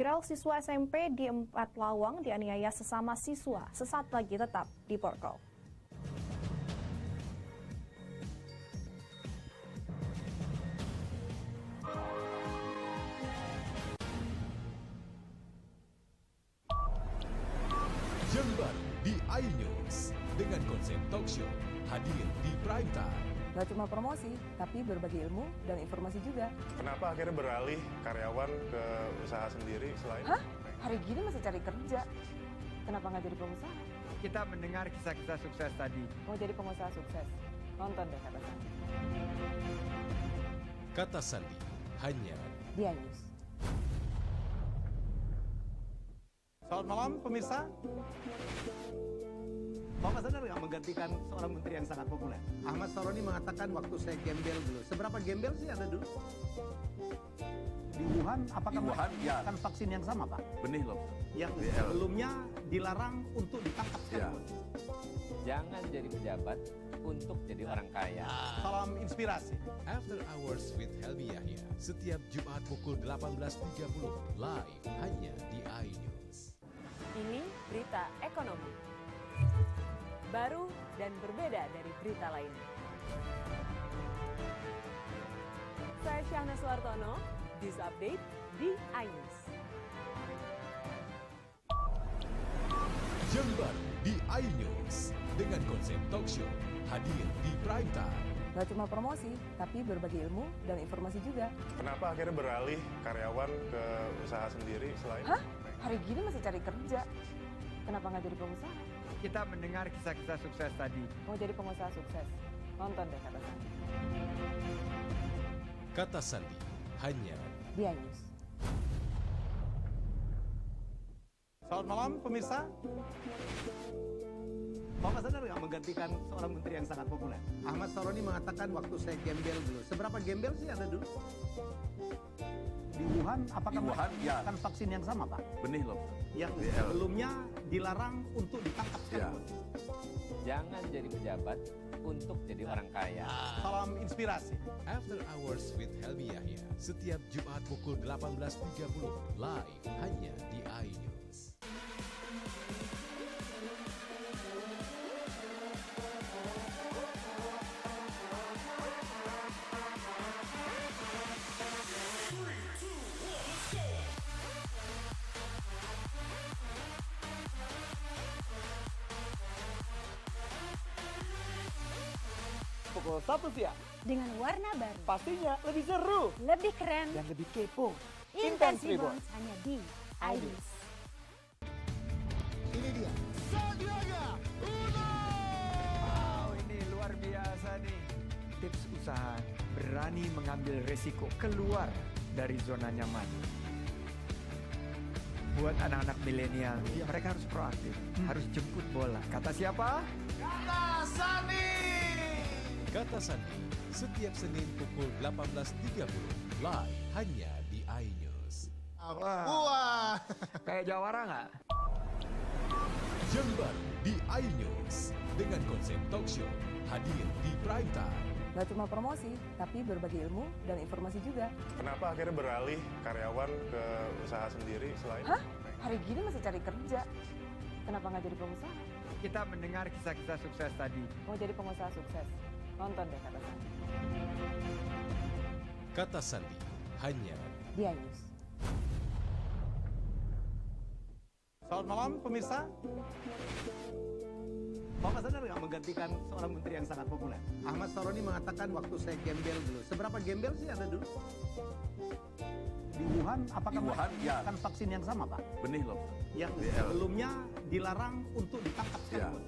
Viral siswa SMP di 4 Lawang dianiaya sesama siswa, sesaat lagi tetap di Porkol. Jember di iNews dengan konsep talk show hadir di prime time. Gak cuma promosi, tapi berbagi ilmu dan informasi juga. Kenapa akhirnya beralih karyawan ke usaha sendiri selain? Hah? Hari gini masih cari kerja. Kenapa nggak jadi pengusaha? Kita mendengar kisah-kisah sukses tadi. Mau jadi pengusaha sukses? Nonton deh Kata Sandi. Kata Sandi hanya di iNews. Selamat malam pemirsa. Bapak sadar nggak menggantikan seorang menteri yang sangat populer? Ahmad Saroni mengatakan waktu saya gembel dulu. Seberapa gembel sih Anda dulu? Di Wuhan, apakah melakukan vaksin yang sama, Pak? Benih loh. Yang sebelumnya dilarang untuk ditangkap sekarang. Jangan jadi pejabat untuk jadi orang kaya. Salam inspirasi. After Hours with Helmi Yahya setiap Jumat pukul 18.30 live hanya di iNews. Ini berita ekonomi. Baru dan berbeda dari berita lainnya. Saya Syahna Suartono, News Update di iNews. Jember di iNews dengan konsep talk show hadir di prime time. Gak cuma promosi, tapi berbagi ilmu dan informasi juga. Kenapa akhirnya beralih karyawan ke usaha sendiri selain? Hah? Hari gini masih cari kerja. Kenapa nggak jadi pengusaha? Kita mendengar kisah-kisah sukses tadi. Mau jadi pengusaha sukses? Nonton deh Kata Sandi. Kata Sandi hanya di iNews. Selamat malam pemirsa. Bapak sadar nggak menggantikan seorang menteri yang sangat populer? Ahmad Saroni mengatakan waktu saya gembel dulu. Seberapa gembel sih Anda dulu? Di Wuhan, apakah melakukan vaksin yang sama, Pak? Benih loh. Yang sebelumnya dilarang untuk ditangkap sekarang. Jangan jadi pejabat untuk jadi orang kaya. Salam inspirasi. After Hours with Helmi Yahya setiap Jumat pukul 18.30 live hanya di iNews. pukul 1 siang. Dengan warna baru. Pastinya lebih seru. Lebih keren. Dan lebih kepo. Intense Reborn hanya di iNews. Ini dia. Sandiaga Uno. Wow, ini luar biasa nih. Tips usaha, berani mengambil resiko, keluar dari zona nyaman. Buat anak-anak milenial, mereka harus proaktif, harus jemput bola. Kata siapa? Kata Sandi. Kata Sandi, setiap Senin pukul 18.30, live hanya di iNews. Wah. Kayak jawara nggak? Yang baru di iNews, dengan konsep talk show, hadir di prime time. Gak cuma promosi, tapi berbagi ilmu dan informasi juga. Kenapa akhirnya beralih karyawan ke usaha sendiri selain? Hah? Hari gini masih cari kerja. Kenapa nggak jadi pengusaha? Kita mendengar kisah-kisah sukses tadi. Mau jadi pengusaha sukses? Nonton deh Kata Sandi. Kata Sandi, hanya di iNews. Selamat malam pemirsa. Bapak sadar nggak menggantikan seorang menteri yang sangat populer? Ahmad Saroni mengatakan waktu saya gembel dulu. Seberapa gembel sih Anda dulu? Di Wuhan, apakah ya. akan vaksin yang sama, Pak? Benih loh. Yang sebelumnya dilarang untuk ditangkap sekarang.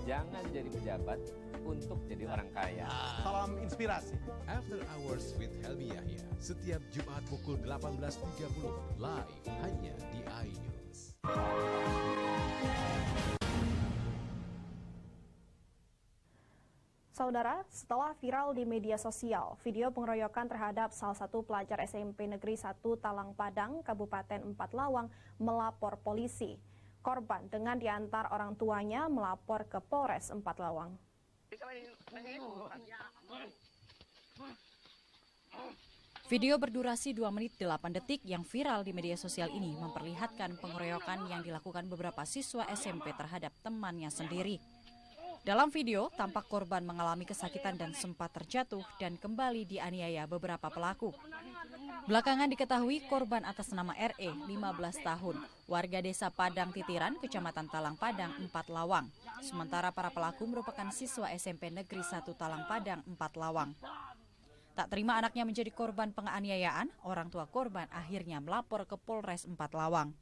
Jangan jadi pejabat untuk jadi orang kaya. Salam inspirasi. After Hours with Helmi Yahya, setiap Jumat pukul 18.30, live hanya di iNews. Saudara, setelah viral di media sosial, video pengeroyokan terhadap salah satu pelajar SMP Negeri 1 Talang Padang, Kabupaten 4 Lawang, melapor polisi. Korban dengan diantar orang tuanya melapor ke Polres 4 Lawang. Video berdurasi 2 menit 8 detik yang viral di media sosial ini memperlihatkan pengeroyokan yang dilakukan beberapa siswa SMP terhadap temannya sendiri. Dalam video, tampak korban mengalami kesakitan dan sempat terjatuh dan kembali dianiaya beberapa pelaku. Belakangan diketahui korban atas nama RE, 15 tahun, warga desa Padang Titiran, Kecamatan Talang Padang, 4 Lawang. Sementara para pelaku merupakan siswa SMP Negeri 1 Talang Padang, 4 Lawang. Tak terima anaknya menjadi korban penganiayaan, orang tua korban akhirnya melapor ke Polres 4 Lawang.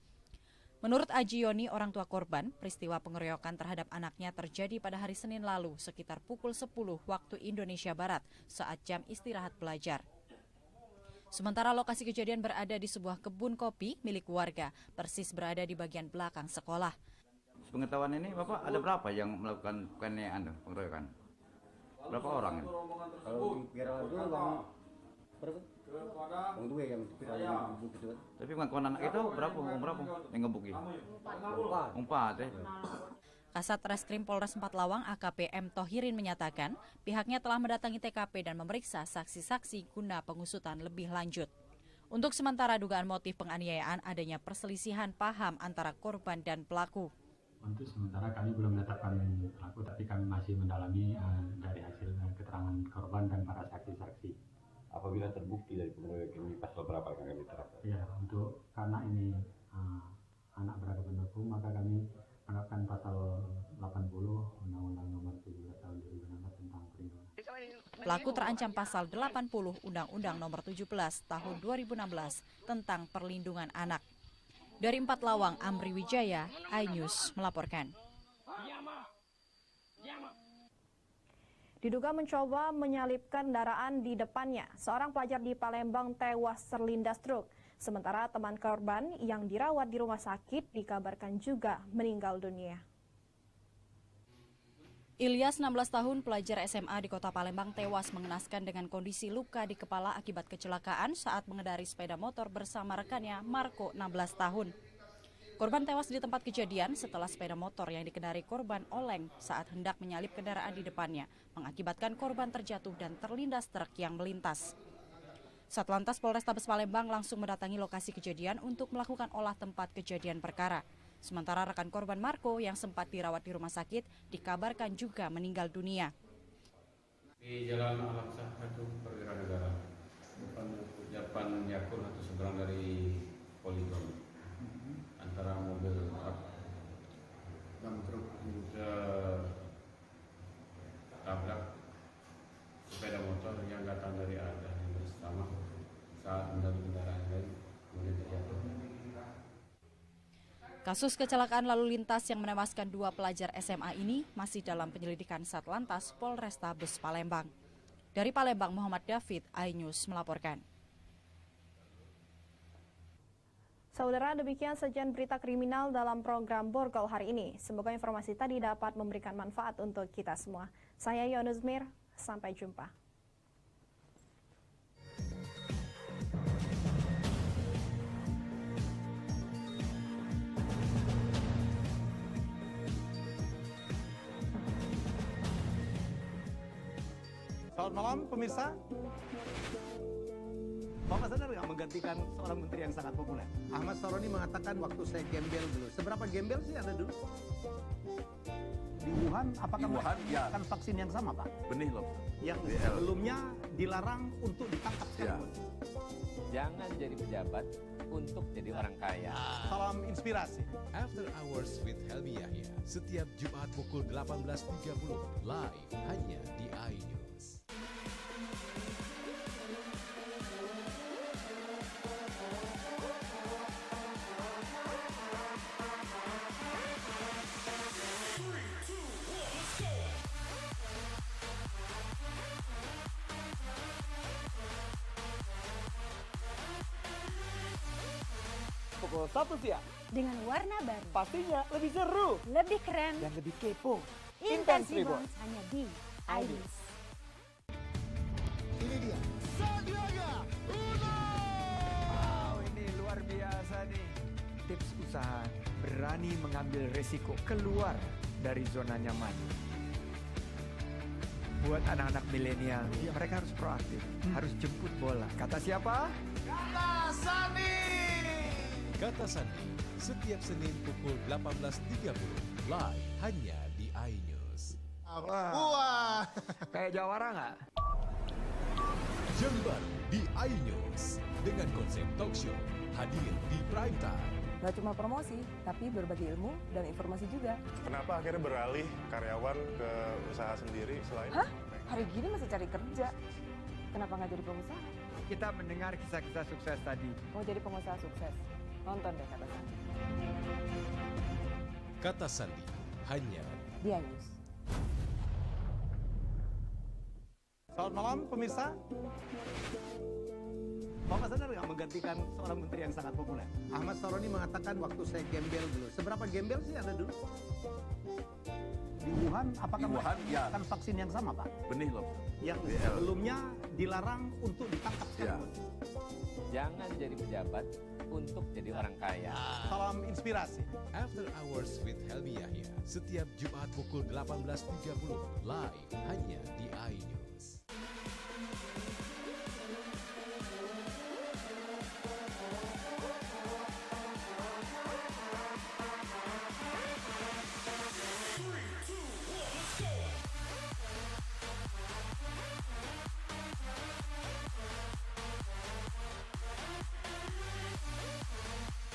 Menurut Aji Yoni, orang tua korban, peristiwa pengeroyokan terhadap anaknya terjadi pada hari Senin lalu sekitar pukul 10 waktu Indonesia Barat saat jam istirahat belajar. Sementara lokasi kejadian berada di sebuah kebun kopi milik warga, persis berada di bagian belakang sekolah. Pengetahuan ini Bapak, ada berapa yang melakukan pengeroyokan? Berapa orang ini? Kalau dikira itu bang, berapa? Bang dua yang ngebuk itu. Tapi pengakuan anak itu berapa? Berapa yang ngebuki? 4 ya. Kasat Reskrim Polres 4 Lawang AKP M. Tohirin menyatakan pihaknya telah mendatangi TKP dan memeriksa saksi-saksi guna pengusutan lebih lanjut. Untuk sementara dugaan motif penganiayaan adanya perselisihan paham antara korban dan pelaku. Untuk sementara kami belum menetapkan pelaku, tapi kami masih mendalami dari hasil keterangan korban dan para saksi-saksi. Apabila terbukti dari pengeroyokan ini pasal berapa yang kami terapkan? Ya, untuk karena ini anak beragama hukum, maka kami menerapkan pasal 80 Undang-Undang Nomor 17 Tahun 2016 tentang perlindungan. Pelaku terancam pasal 80 Undang-Undang Nomor 17 Tahun 2016 tentang perlindungan anak. Dari 4 Lawang, Amri Wijaya, iNews melaporkan. Diduga mencoba menyalip kendaraan di depannya, seorang pelajar di Palembang tewas terlindas truk. Sementara teman korban yang dirawat di rumah sakit dikabarkan juga meninggal dunia. Ilyas, 16 tahun, pelajar SMA di Kota Palembang tewas mengenaskan dengan kondisi luka di kepala akibat kecelakaan saat mengendari sepeda motor bersama rekannya Marco, 16 tahun. Korban tewas di tempat kejadian setelah sepeda motor yang dikendari korban oleng saat hendak menyalip kendaraan di depannya, mengakibatkan korban terjatuh dan terlindas truk yang melintas. Satlantas Polrestabes Palembang langsung mendatangi lokasi kejadian untuk melakukan olah tempat kejadian perkara. Sementara rekan korban Marco yang sempat dirawat di rumah sakit dikabarkan juga meninggal dunia. Di Jalan Al-Aqsa itu perwira negara, depan Yakul atau seberang dari Poligon, antara mobil truk dan truk tabrak Kasus kecelakaan lalu lintas yang menewaskan 2 pelajar SMA ini masih dalam penyelidikan Satlantas Polrestabes Palembang. Dari Palembang, Muhammad David, iNews melaporkan. Saudara, demikian sajian berita kriminal dalam program Borgol hari ini. Semoga informasi tadi dapat memberikan manfaat untuk kita semua. Saya Yonus Mir, sampai jumpa. Selamat malam pemirsa. Bapak sadar nggak menggantikan seorang menteri yang sangat populer? Ahmad Saroni mengatakan waktu saya gembel dulu. Seberapa gembel sih Anda dulu? Di Wuhan, apakah melakukan vaksin yang sama, Pak? Benih loh. Yang sebelumnya dilarang untuk ditangkap sekarang. Jangan jadi pejabat untuk jadi orang kaya. Salam inspirasi. After Hours with Helmi Yahya, setiap Jumat pukul 18.30, live hanya di iNews. Pukul 1 siang. Dengan warna baru. Pastinya lebih seru. Lebih keren. Dan lebih kepo. Intense Reborns hanya di iNews. Ini dia. Sandiaga Uno. Wow, ini luar biasa nih. Tips usaha berani mengambil resiko keluar dari zona nyaman. Buat anak-anak milenial, mereka harus proaktif, harus jemput bola. Kata siapa? Kata Sandi. Kata Sandi, setiap Senin pukul 18.30, live hanya di iNews. Wah. Kayak jawara nggak? Yang baru di iNews, dengan konsep talk show, hadir di prime time. Gak cuma promosi, tapi berbagi ilmu dan informasi juga. Kenapa akhirnya beralih karyawan ke usaha sendiri selain... Hah? Hari gini masih cari kerja. Kenapa nggak jadi pengusaha? Kita mendengar kisah-kisah sukses tadi. Mau jadi pengusaha sukses? Nonton deh Kata Sandi. Kata Sandi, hanya di iNews. Selamat malam pemirsa. Bapak sadar nggak menggantikan seorang menteri yang sangat populer? Ahmad Saroni mengatakan waktu saya gembel dulu. Seberapa gembel sih Anda dulu? Di Wuhan, apakah melakukan vaksin yang sama, Pak? Benih loh. Yang sebelumnya dilarang untuk ditangkap sekarang. Jangan jadi pejabat untuk jadi orang kaya. Salam inspirasi. After Hours with Helmi Yahya, setiap Jumat pukul 18.30, live hanya di iNews.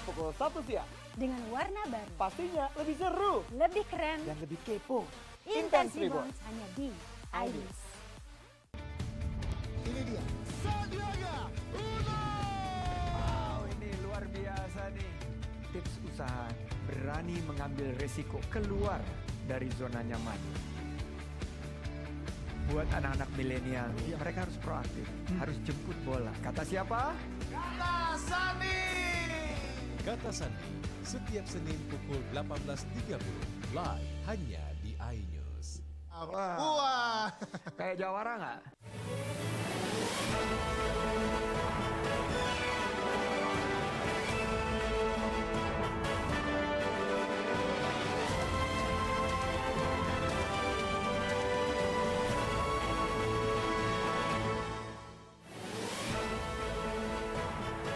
Pukul 1 siang. Dengan warna baru. Pastinya lebih seru. Lebih keren. Dan lebih kepo. Intense Reborns hanya di iNews. Ini dia. Sandiaga Uno. Wow, ini luar biasa nih. Tips usaha berani mengambil resiko keluar dari zona nyaman. Buat anak-anak milenial, mereka harus proaktif, harus jemput bola. Kata siapa? Kata Sandi. Kata Sandi, setiap Senin pukul 18.30, live hanya di iNews. Wah. Kayak jawara nggak?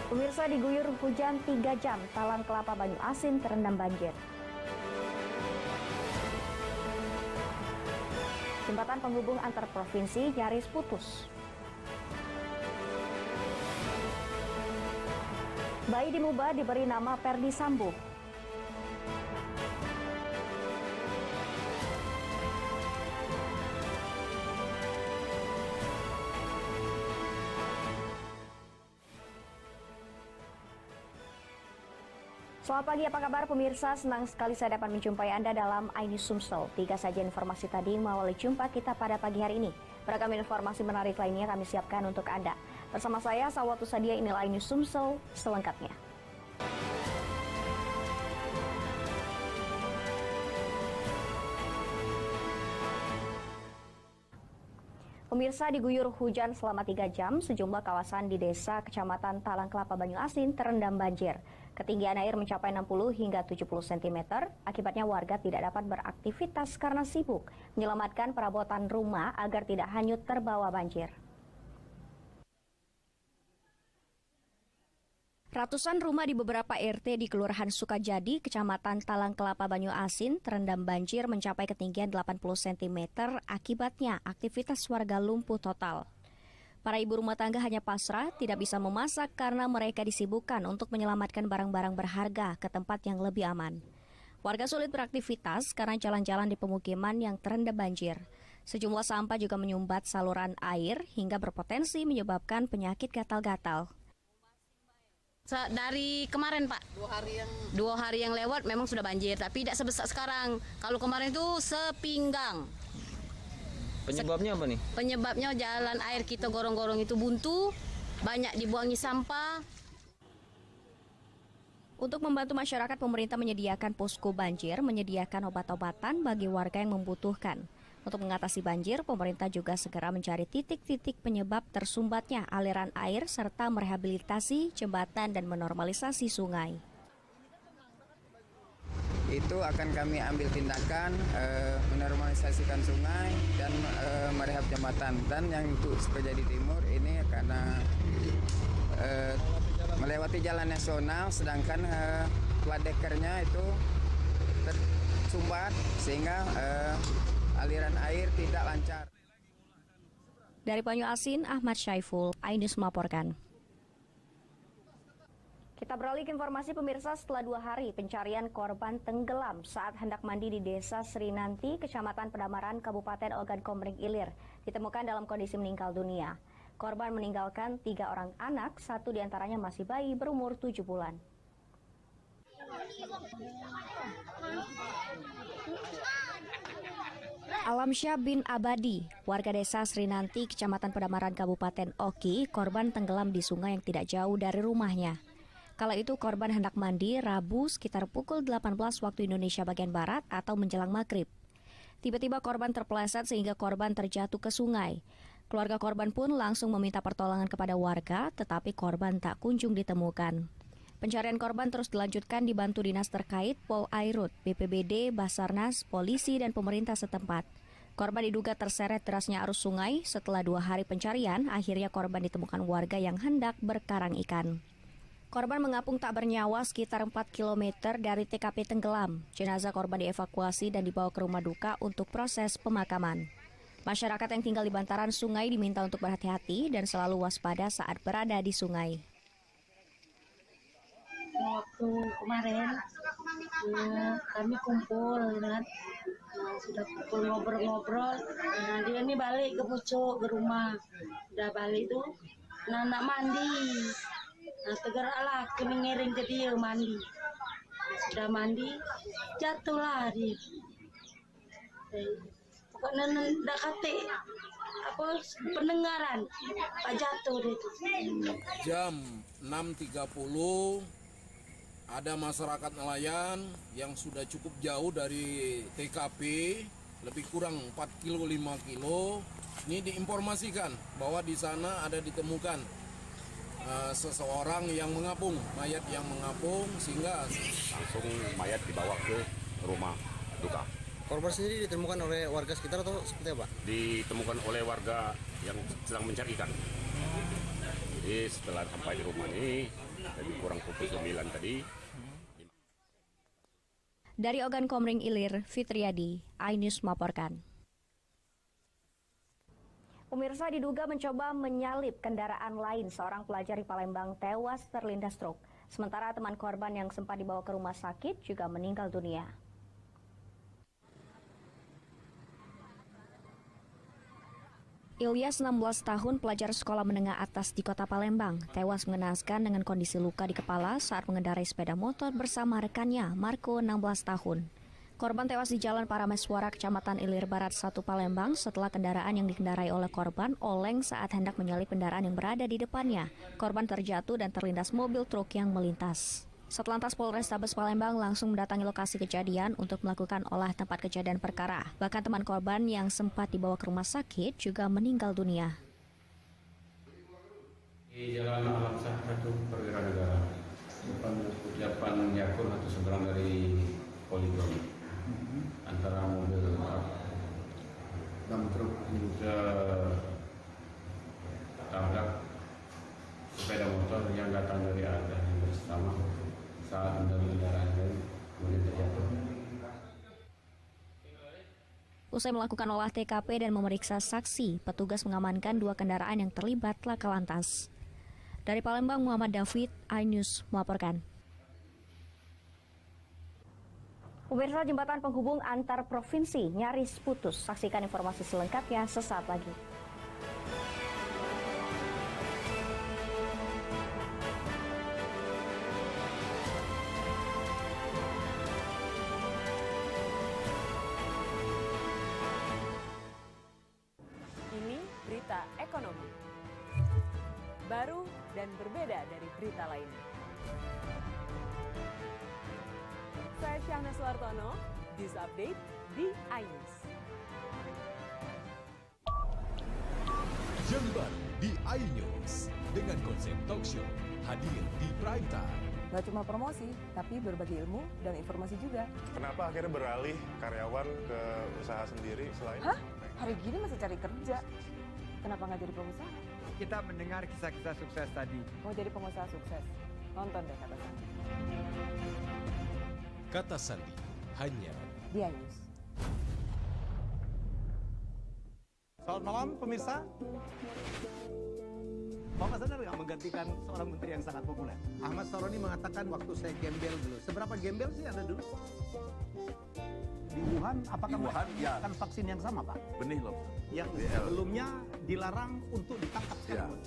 Pemirsa, diguyur hujan 3 jam, Talang Kelapa Banyu Asin terendam banjir. Jembatan penghubung antar provinsi nyaris putus. Bayi di Muba diberi nama Perdi Sambo. Selamat pagi, apa kabar pemirsa? Senang sekali saya dapat menjumpai Anda dalam iNews Sumsel. 3 saja informasi tadi mengawali jumpa kita pada pagi hari ini. Beragam informasi menarik lainnya kami siapkan untuk Anda. Bersama saya, Sawatu Sadia, inilah iNews Sumsel selengkapnya. Pemirsa, diguyur hujan selama 3 jam, sejumlah kawasan di desa Kecamatan Talang Kelapa Banyuasin terendam banjir. Ketinggian air mencapai 60 hingga 70 cm, akibatnya warga tidak dapat beraktivitas karena sibuk menyelamatkan perabotan rumah agar tidak hanyut terbawa banjir. Ratusan rumah di beberapa RT di Kelurahan Sukajadi, Kecamatan Talang Kelapa Banyuasin terendam banjir mencapai ketinggian 80 cm, akibatnya aktivitas warga lumpuh total. Para ibu rumah tangga hanya pasrah, tidak bisa memasak karena mereka disibukkan untuk menyelamatkan barang-barang berharga ke tempat yang lebih aman. Warga sulit beraktivitas karena jalan-jalan di pemukiman yang terendam banjir. Sejumlah sampah juga menyumbat saluran air hingga berpotensi menyebabkan penyakit gatal-gatal. Dari kemarin Pak, 2 hari yang lewat memang sudah banjir, tapi tidak sebesar sekarang. Kalau kemarin itu sepinggang. Penyebabnya apa nih? Penyebabnya jalan air kita gorong-gorong itu buntu, banyak dibuangi sampah. Untuk membantu masyarakat, pemerintah menyediakan posko banjir, menyediakan obat-obatan bagi warga yang membutuhkan. Untuk mengatasi banjir, pemerintah juga segera mencari titik-titik penyebab tersumbatnya aliran air serta merehabilitasi jembatan dan menormalisasi sungai. Itu akan kami ambil tindakan menormalisasikan sungai dan merehab jembatan. Dan yang untuk Sukajadi Timur ini karena melewati jalan nasional, sedangkan plat dekernya itu tersumbat sehingga aliran air tidak lancar. Dari Banyuasin, Ahmad Syaiful, iNews melaporkan. Kita beralih ke informasi pemirsa. Setelah 2 hari pencarian korban tenggelam saat hendak mandi di Desa Srinanti, Kecamatan Pedamaran, Kabupaten Ogan Komering Ilir, ditemukan dalam kondisi meninggal dunia. Korban meninggalkan 3 orang anak, 1 diantaranya masih bayi berumur 7 bulan. Alamsyah bin Abadi, warga desa Srinanti, Kecamatan Pedamaran, Kabupaten Oki, korban tenggelam di sungai yang tidak jauh dari rumahnya. Kala itu korban hendak mandi Rabu sekitar pukul 18 waktu Indonesia bagian Barat atau menjelang maghrib. Tiba-tiba korban terpeleset sehingga korban terjatuh ke sungai. Keluarga korban pun langsung meminta pertolongan kepada warga, tetapi korban tak kunjung ditemukan. Pencarian korban terus dilanjutkan dibantu dinas terkait, Pol Airut, BPBD, Basarnas, polisi, dan pemerintah setempat. Korban diduga terseret derasnya arus sungai. Setelah 2 hari pencarian, akhirnya korban ditemukan warga yang hendak berkarang ikan. Korban mengapung tak bernyawa sekitar 4 km dari TKP tenggelam. Jenazah korban dievakuasi dan dibawa ke rumah duka untuk proses pemakaman. Masyarakat yang tinggal di bantaran sungai diminta untuk berhati-hati dan selalu waspada saat berada di sungai. Waktu kemarin kami kumpul kan, sudah kumpul ngobrol-ngobrol. Nah, dia ini balik ke pucuk ke rumah, udah balik tuh, anak mandi. Nah, tegaklah kami ngiring ke dia mandi. Sudah mandi, jatuhlah dia. Pokoknya ndak kate apa pendengaran, Pak jatuh dia itu. Jam 6.30 ada masyarakat nelayan yang sudah cukup jauh dari TKP, lebih kurang 4 kilo 5 kilo. Ini diinformasikan bahwa di sana ada ditemukan seseorang yang mengapung, mayat yang mengapung, sehingga langsung mayat dibawa ke rumah duka. Korban sendiri ditemukan oleh warga sekitar atau seperti apa? Ditemukan oleh warga yang sedang mencari ikan. Jadi setelah sampai di rumah ini, lebih kurang pukul 9 tadi. Dari Ogan Komering Ilir, Fitriadi, iNews melaporkan. Pemirsa, diduga mencoba menyalip kendaraan lain, seorang pelajar di Palembang tewas terlindas truk. Sementara teman korban yang sempat dibawa ke rumah sakit juga meninggal dunia. Ilyas, 16 tahun, pelajar sekolah menengah atas di kota Palembang, tewas mengenaskan dengan kondisi luka di kepala saat mengendarai sepeda motor bersama rekannya, Marco, 16 tahun. Korban tewas di Jalan Parameswara, Kecamatan Ilir Barat 1 Palembang setelah kendaraan yang dikendarai oleh korban oleng saat hendak menyalip kendaraan yang berada di depannya. Korban terjatuh dan terlindas mobil truk yang melintas. Satlantas Polrestabes Palembang langsung mendatangi lokasi kejadian untuk melakukan olah tempat kejadian perkara. Bahkan teman korban yang sempat dibawa ke rumah sakit juga meninggal dunia. Di Jalan Al-Aqsa 1 Perwira Negara, depan Yakul atau seberang dari Poligon, antara mobil truk terhadap sepeda motor yang datang dari arah yang bersama saat kendaraan kemudian terjatuh. Usai melakukan olah TKP dan memeriksa saksi, petugas mengamankan 2 kendaraan yang terlibat laka lantas. Dari Palembang, Muhammad David, iNews melaporkan. Pemirsa, jembatan penghubung antar provinsi nyaris putus. Saksikan informasi selengkapnya sesaat lagi. Ini berita ekonomi. Baru dan berbeda dari berita lainnya. Saya Syahna Suartono, News Update di iNews. Yang baru di iNews dengan konsep talk show hadir di prime time. Gak cuma promosi, tapi berbagi ilmu dan informasi juga. Kenapa akhirnya beralih karyawan ke usaha sendiri selain? Hah? Hari gini masih cari kerja. Kenapa nggak jadi pengusaha? Kita mendengar kisah-kisah sukses tadi. Mau jadi pengusaha sukses? Nonton deh kata saya. Kata Sandi hanya di iNews. Selamat malam pemirsa. Bapak sadar nggak menggantikan seorang menteri yang sangat populer? Ahmad Saroni mengatakan waktu saya gembel dulu. Seberapa gembel sih Anda dulu? Di Wuhan, apakah menggunakan vaksin yang sama, Pak? Benih loh. Yang sebelumnya dilarang untuk ditangkap sekarang.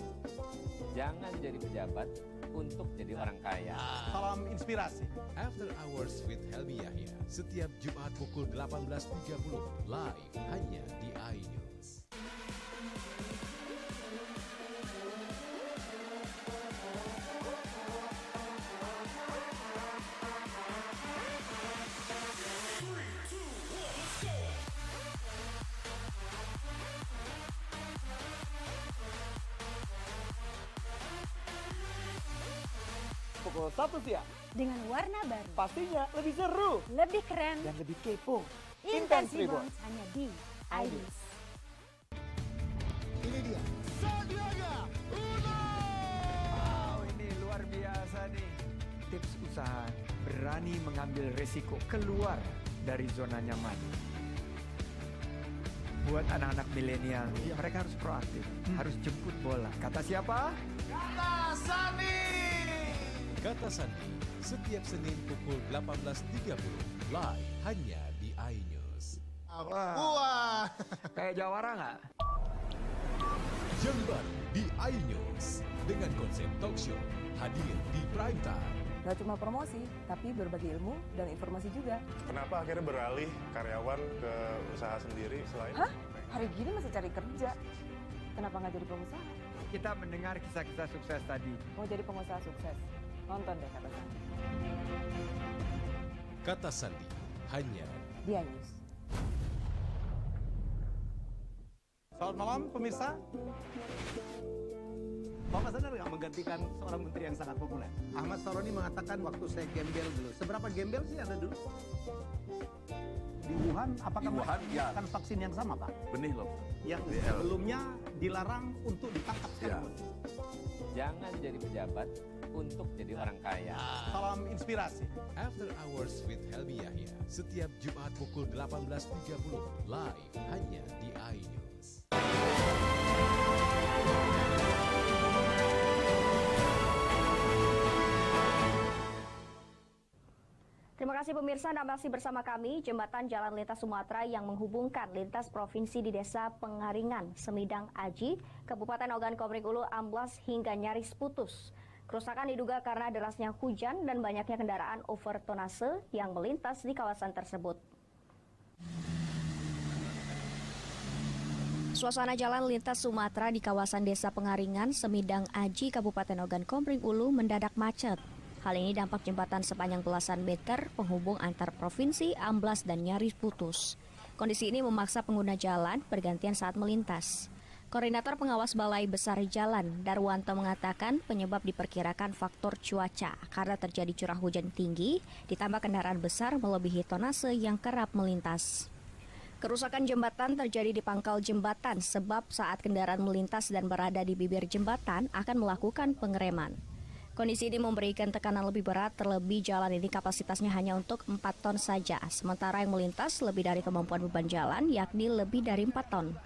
Jangan jadi pejabat untuk jadi orang kaya. Salam inspirasi. After Hours with Helmi Yahya setiap Jumat pukul 18.30 live hanya di iNews. Pukul 1 siang. Dengan warna baru. Pastinya lebih seru. Lebih keren. Dan lebih kepo. Intense Rebounds hanya di iNews. Ini dia. Sandiaga Uno. Wow, ini luar biasa nih. Tips usaha, berani mengambil resiko keluar dari zona nyaman. Buat anak-anak milenial, mereka harus proaktif, harus jemput bola. Kata siapa? Kata Sandi. Kata Sandi setiap Senin pukul 18.30 live hanya di iNews. Wah. Kayak jawara nggak? Yang baru di iNews dengan konsep talk show hadir di prime time. Gak cuma promosi, tapi berbagi ilmu dan informasi juga. Kenapa akhirnya beralih karyawan ke usaha sendiri selain? Hah? Hari gini masih cari kerja. Kenapa nggak jadi pengusaha? Kita mendengar kisah-kisah sukses tadi. Mau jadi pengusaha sukses? Nonton deh kata saya. Kata Sandi hanya di iNews. Selamat malam pemirsa. Bapak sadar nggak menggantikan seorang menteri yang sangat populer? Ahmad Saroni mengatakan waktu saya gembel dulu. Seberapa gembel sih Anda dulu? Di Wuhan, apakah menggunakan vaksin yang sama, Pak? Benih loh. Yang sebelumnya dilarang untuk ditangkap sekarang. Jangan jadi pejabat untuk jadi orang kaya. Salam inspirasi. After Hours with Helmi Yahya setiap Jumat pukul 18.30 live hanya di iNews. Terima kasih pemirsa, Anda masih bersama kami. Jembatan Jalan Lintas Sumatera yang menghubungkan lintas provinsi di Desa Pengaringan, Semidang Aji, Kabupaten Ogan Komering Ulu amblas hingga nyaris putus. Kerusakan diduga karena derasnya hujan dan banyaknya kendaraan overtonase yang melintas di kawasan tersebut. Suasana jalan lintas Sumatera di kawasan Desa Pengaringan, Semidang Aji, Kabupaten Ogan Komering Ulu mendadak macet. Hal ini dampak jembatan sepanjang belasan meter penghubung antar provinsi amblas dan nyaris putus. Kondisi ini memaksa pengguna jalan bergantian saat melintas. Koordinator Pengawas Balai Besar Jalan, Darwanto, mengatakan penyebab diperkirakan faktor cuaca karena terjadi curah hujan tinggi, ditambah kendaraan besar melebihi tonase yang kerap melintas. Kerusakan jembatan terjadi di pangkal jembatan sebab saat kendaraan melintas dan berada di bibir jembatan akan melakukan pengereman. Kondisi ini memberikan tekanan lebih berat, terlebih jalan ini kapasitasnya hanya untuk 4 ton saja, sementara yang melintas lebih dari kemampuan beban jalan, yakni lebih dari 4 ton.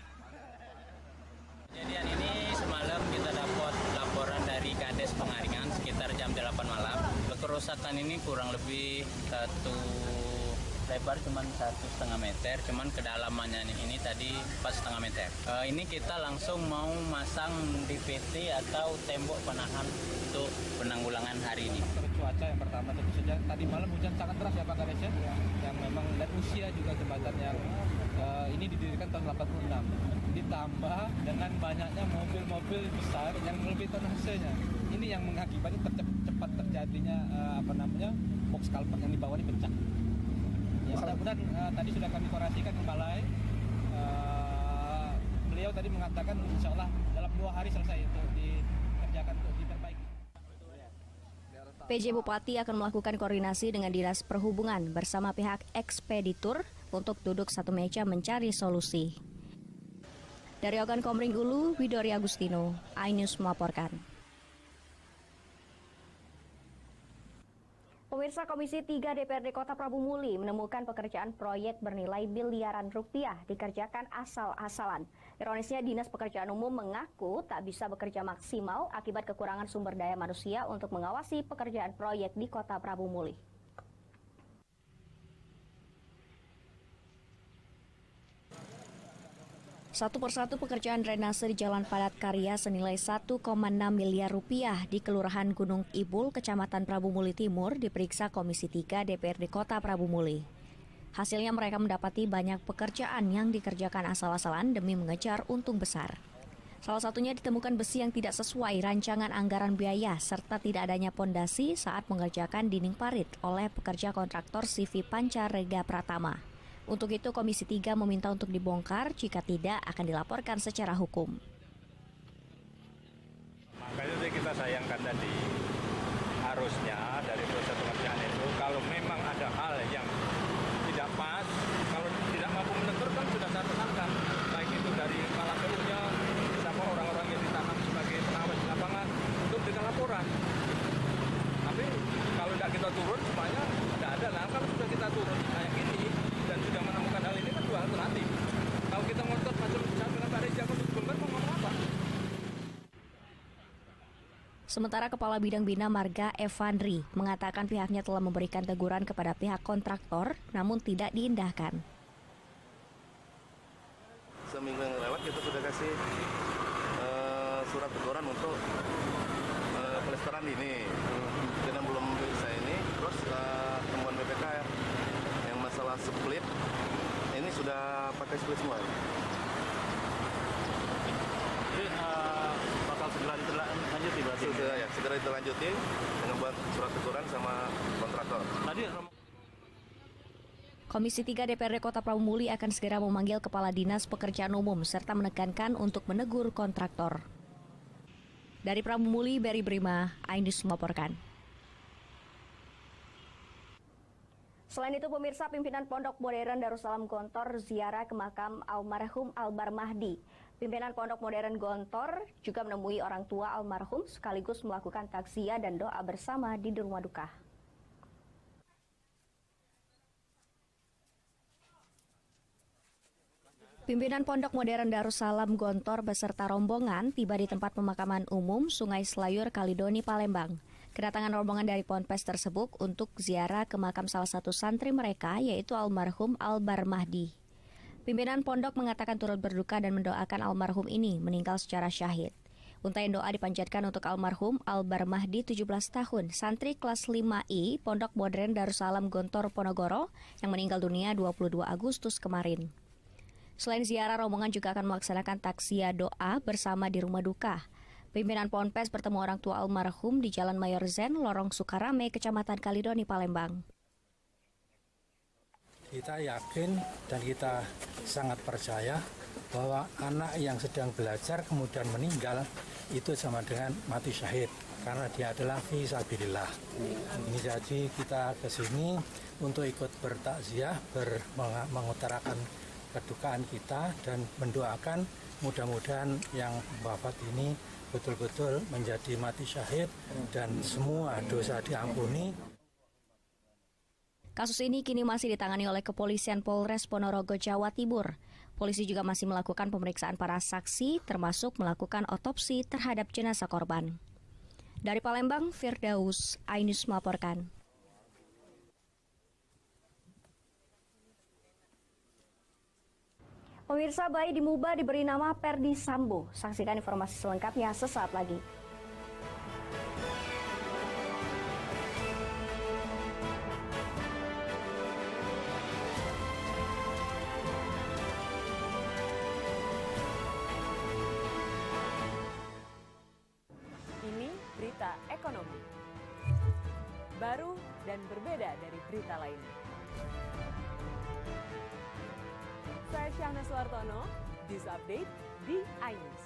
Kejadian ini semalam kita dapat laporan dari Kades Pengaringan sekitar jam 8 malam. Kerusakan ini kurang lebih lebar cuma 1,5 meter, cuman kedalamannya ini tadi 4,5 meter. Ini kita langsung mau masang DPT atau tembok penahan untuk penanggulangan hari ini. Cuaca yang pertama tentu saja tadi malam hujan sangat deras ya Pak Kades, yang memang dan usia juga jembatan yang ini didirikan tahun 86. Ditambah dengan banyaknya mobil-mobil besar yang lebih tonasenya. Ini yang mengakibatkan cepat terjadinya box culvert yang di bawah ini pecah. Ya, mudah-mudahan tadi sudah kami koordinasikan ke balai. Beliau tadi mengatakan insya Allah dalam 2 hari selesai untuk dikerjakan untuk diperbaiki. PJ Bupati akan melakukan koordinasi dengan Dinas Perhubungan bersama pihak ekspeditur untuk duduk satu meja mencari solusi. Dari Ogan Komering Ulu, Widori Agustino, iNews melaporkan. Pemirsa, Komisi 3 DPRD Kota Prabu Muli menemukan pekerjaan proyek bernilai miliaran rupiah dikerjakan asal-asalan. Ironisnya, Dinas Pekerjaan Umum mengaku tak bisa bekerja maksimal akibat kekurangan sumber daya manusia untuk mengawasi pekerjaan proyek di Kota Prabu Muli. Satu persatu pekerjaan drainase di Jalan Padat Karya senilai 1,6 miliar rupiah di Kelurahan Gunung Ibul, Kecamatan Prabu Muli Timur diperiksa Komisi 3 DPRD Kota Prabu Muli. Hasilnya mereka mendapati banyak pekerjaan yang dikerjakan asal-asalan demi mengejar untung besar. Salah satunya ditemukan besi yang tidak sesuai rancangan anggaran biaya serta tidak adanya pondasi saat mengerjakan dinding parit oleh pekerja kontraktor CV Pancarega Pratama. Untuk itu, Komisi 3 meminta untuk dibongkar, jika tidak akan dilaporkan secara hukum. Makanya kita sayangkan tadi, harusnya dari proses pengerjaan itu, kalau memang ada hal yang tidak pas, kalau tidak mampu menegur kan sudah saya tekankan, baik itu dari kepala kerunya, sama orang-orang yang ditanam sebagai pengawas di lapangan, untuk dengan laporan. Tapi kalau tidak kita turun, semuanya tidak ada. Nah, kalau sudah kita turun kayak gini, dan sudah menemukan hal ini kan 2 alternatif. Kalau kita ngotot macam dengan Pak Reza untuk dibongkar, mau ngomong apa? Sementara Kepala Bidang Bina Marga Evandri mengatakan pihaknya telah memberikan teguran kepada pihak kontraktor, namun tidak diindahkan. Seminggu yang lewat kita sudah kasih surat teguran untuk pelestarian ini. Karena belum bisa ini, terus temuan BPK yang masalah split, ini sudah pakai split semua. Jadi bakal segera ditindaklanjuti berarti? Sudah ya, segera ditindaklanjuti dengan buat surat teguran sama kontraktor. Komisi 3 DPRD Kota Prabu Muli akan segera memanggil Kepala Dinas Pekerjaan Umum serta menekankan untuk menegur kontraktor. Dari Prabu Muli, Berry Brima, iNews melaporkan. Selain itu, pemirsa, pimpinan Pondok Modern Darussalam Gontor ziarah ke makam almarhum Albar Mahdi. Pimpinan Pondok Modern Gontor juga menemui orang tua almarhum sekaligus melakukan takziah dan doa bersama di rumah duka. Pimpinan Pondok Modern Darussalam Gontor beserta rombongan tiba di tempat pemakaman umum Sungai Selayur, Kalidoni, Palembang. Kedatangan rombongan dari Ponpes tersebut untuk ziarah ke makam salah satu santri mereka, yaitu almarhum Albar Mahdi. Pimpinan pondok mengatakan turut berduka dan mendoakan almarhum ini meninggal secara syahid. Untaian doa dipanjatkan untuk almarhum Albar Mahdi 17 tahun, santri kelas 5I Pondok Modern Darussalam Gontor Ponorogo yang meninggal dunia 22 Agustus kemarin. Selain ziarah, rombongan juga akan melaksanakan takziah doa bersama di rumah duka. Pimpinan Ponpes bertemu orang tua almarhum di Jalan Mayor Zen, Lorong Sukarame, Kecamatan Kalidoni, Palembang. Kita yakin dan kita sangat percaya bahwa anak yang sedang belajar kemudian meninggal itu sama dengan mati syahid karena dia adalah fi sabilillah. Ini jadi kita ke sini untuk ikut bertakziah, mengutarakan kedukaan kita dan mendoakan mudah-mudahan yang wafat ini betul-betul menjadi mati syahid dan semua dosa diampuni. Kasus ini kini masih ditangani oleh Kepolisian Polres Ponorogo, Jawa Timur. Polisi juga masih melakukan pemeriksaan para saksi, termasuk melakukan otopsi terhadap jenazah korban. Dari Palembang, Firdaus, iNews melaporkan. Pemirsa, bayi di Muba diberi nama Perdi Sambo. Saksikan informasi selengkapnya sesaat lagi. Ini berita ekonomi. Baru dan berbeda dari berita lainnya. Saya Syahna Suartono, News Update di iNews.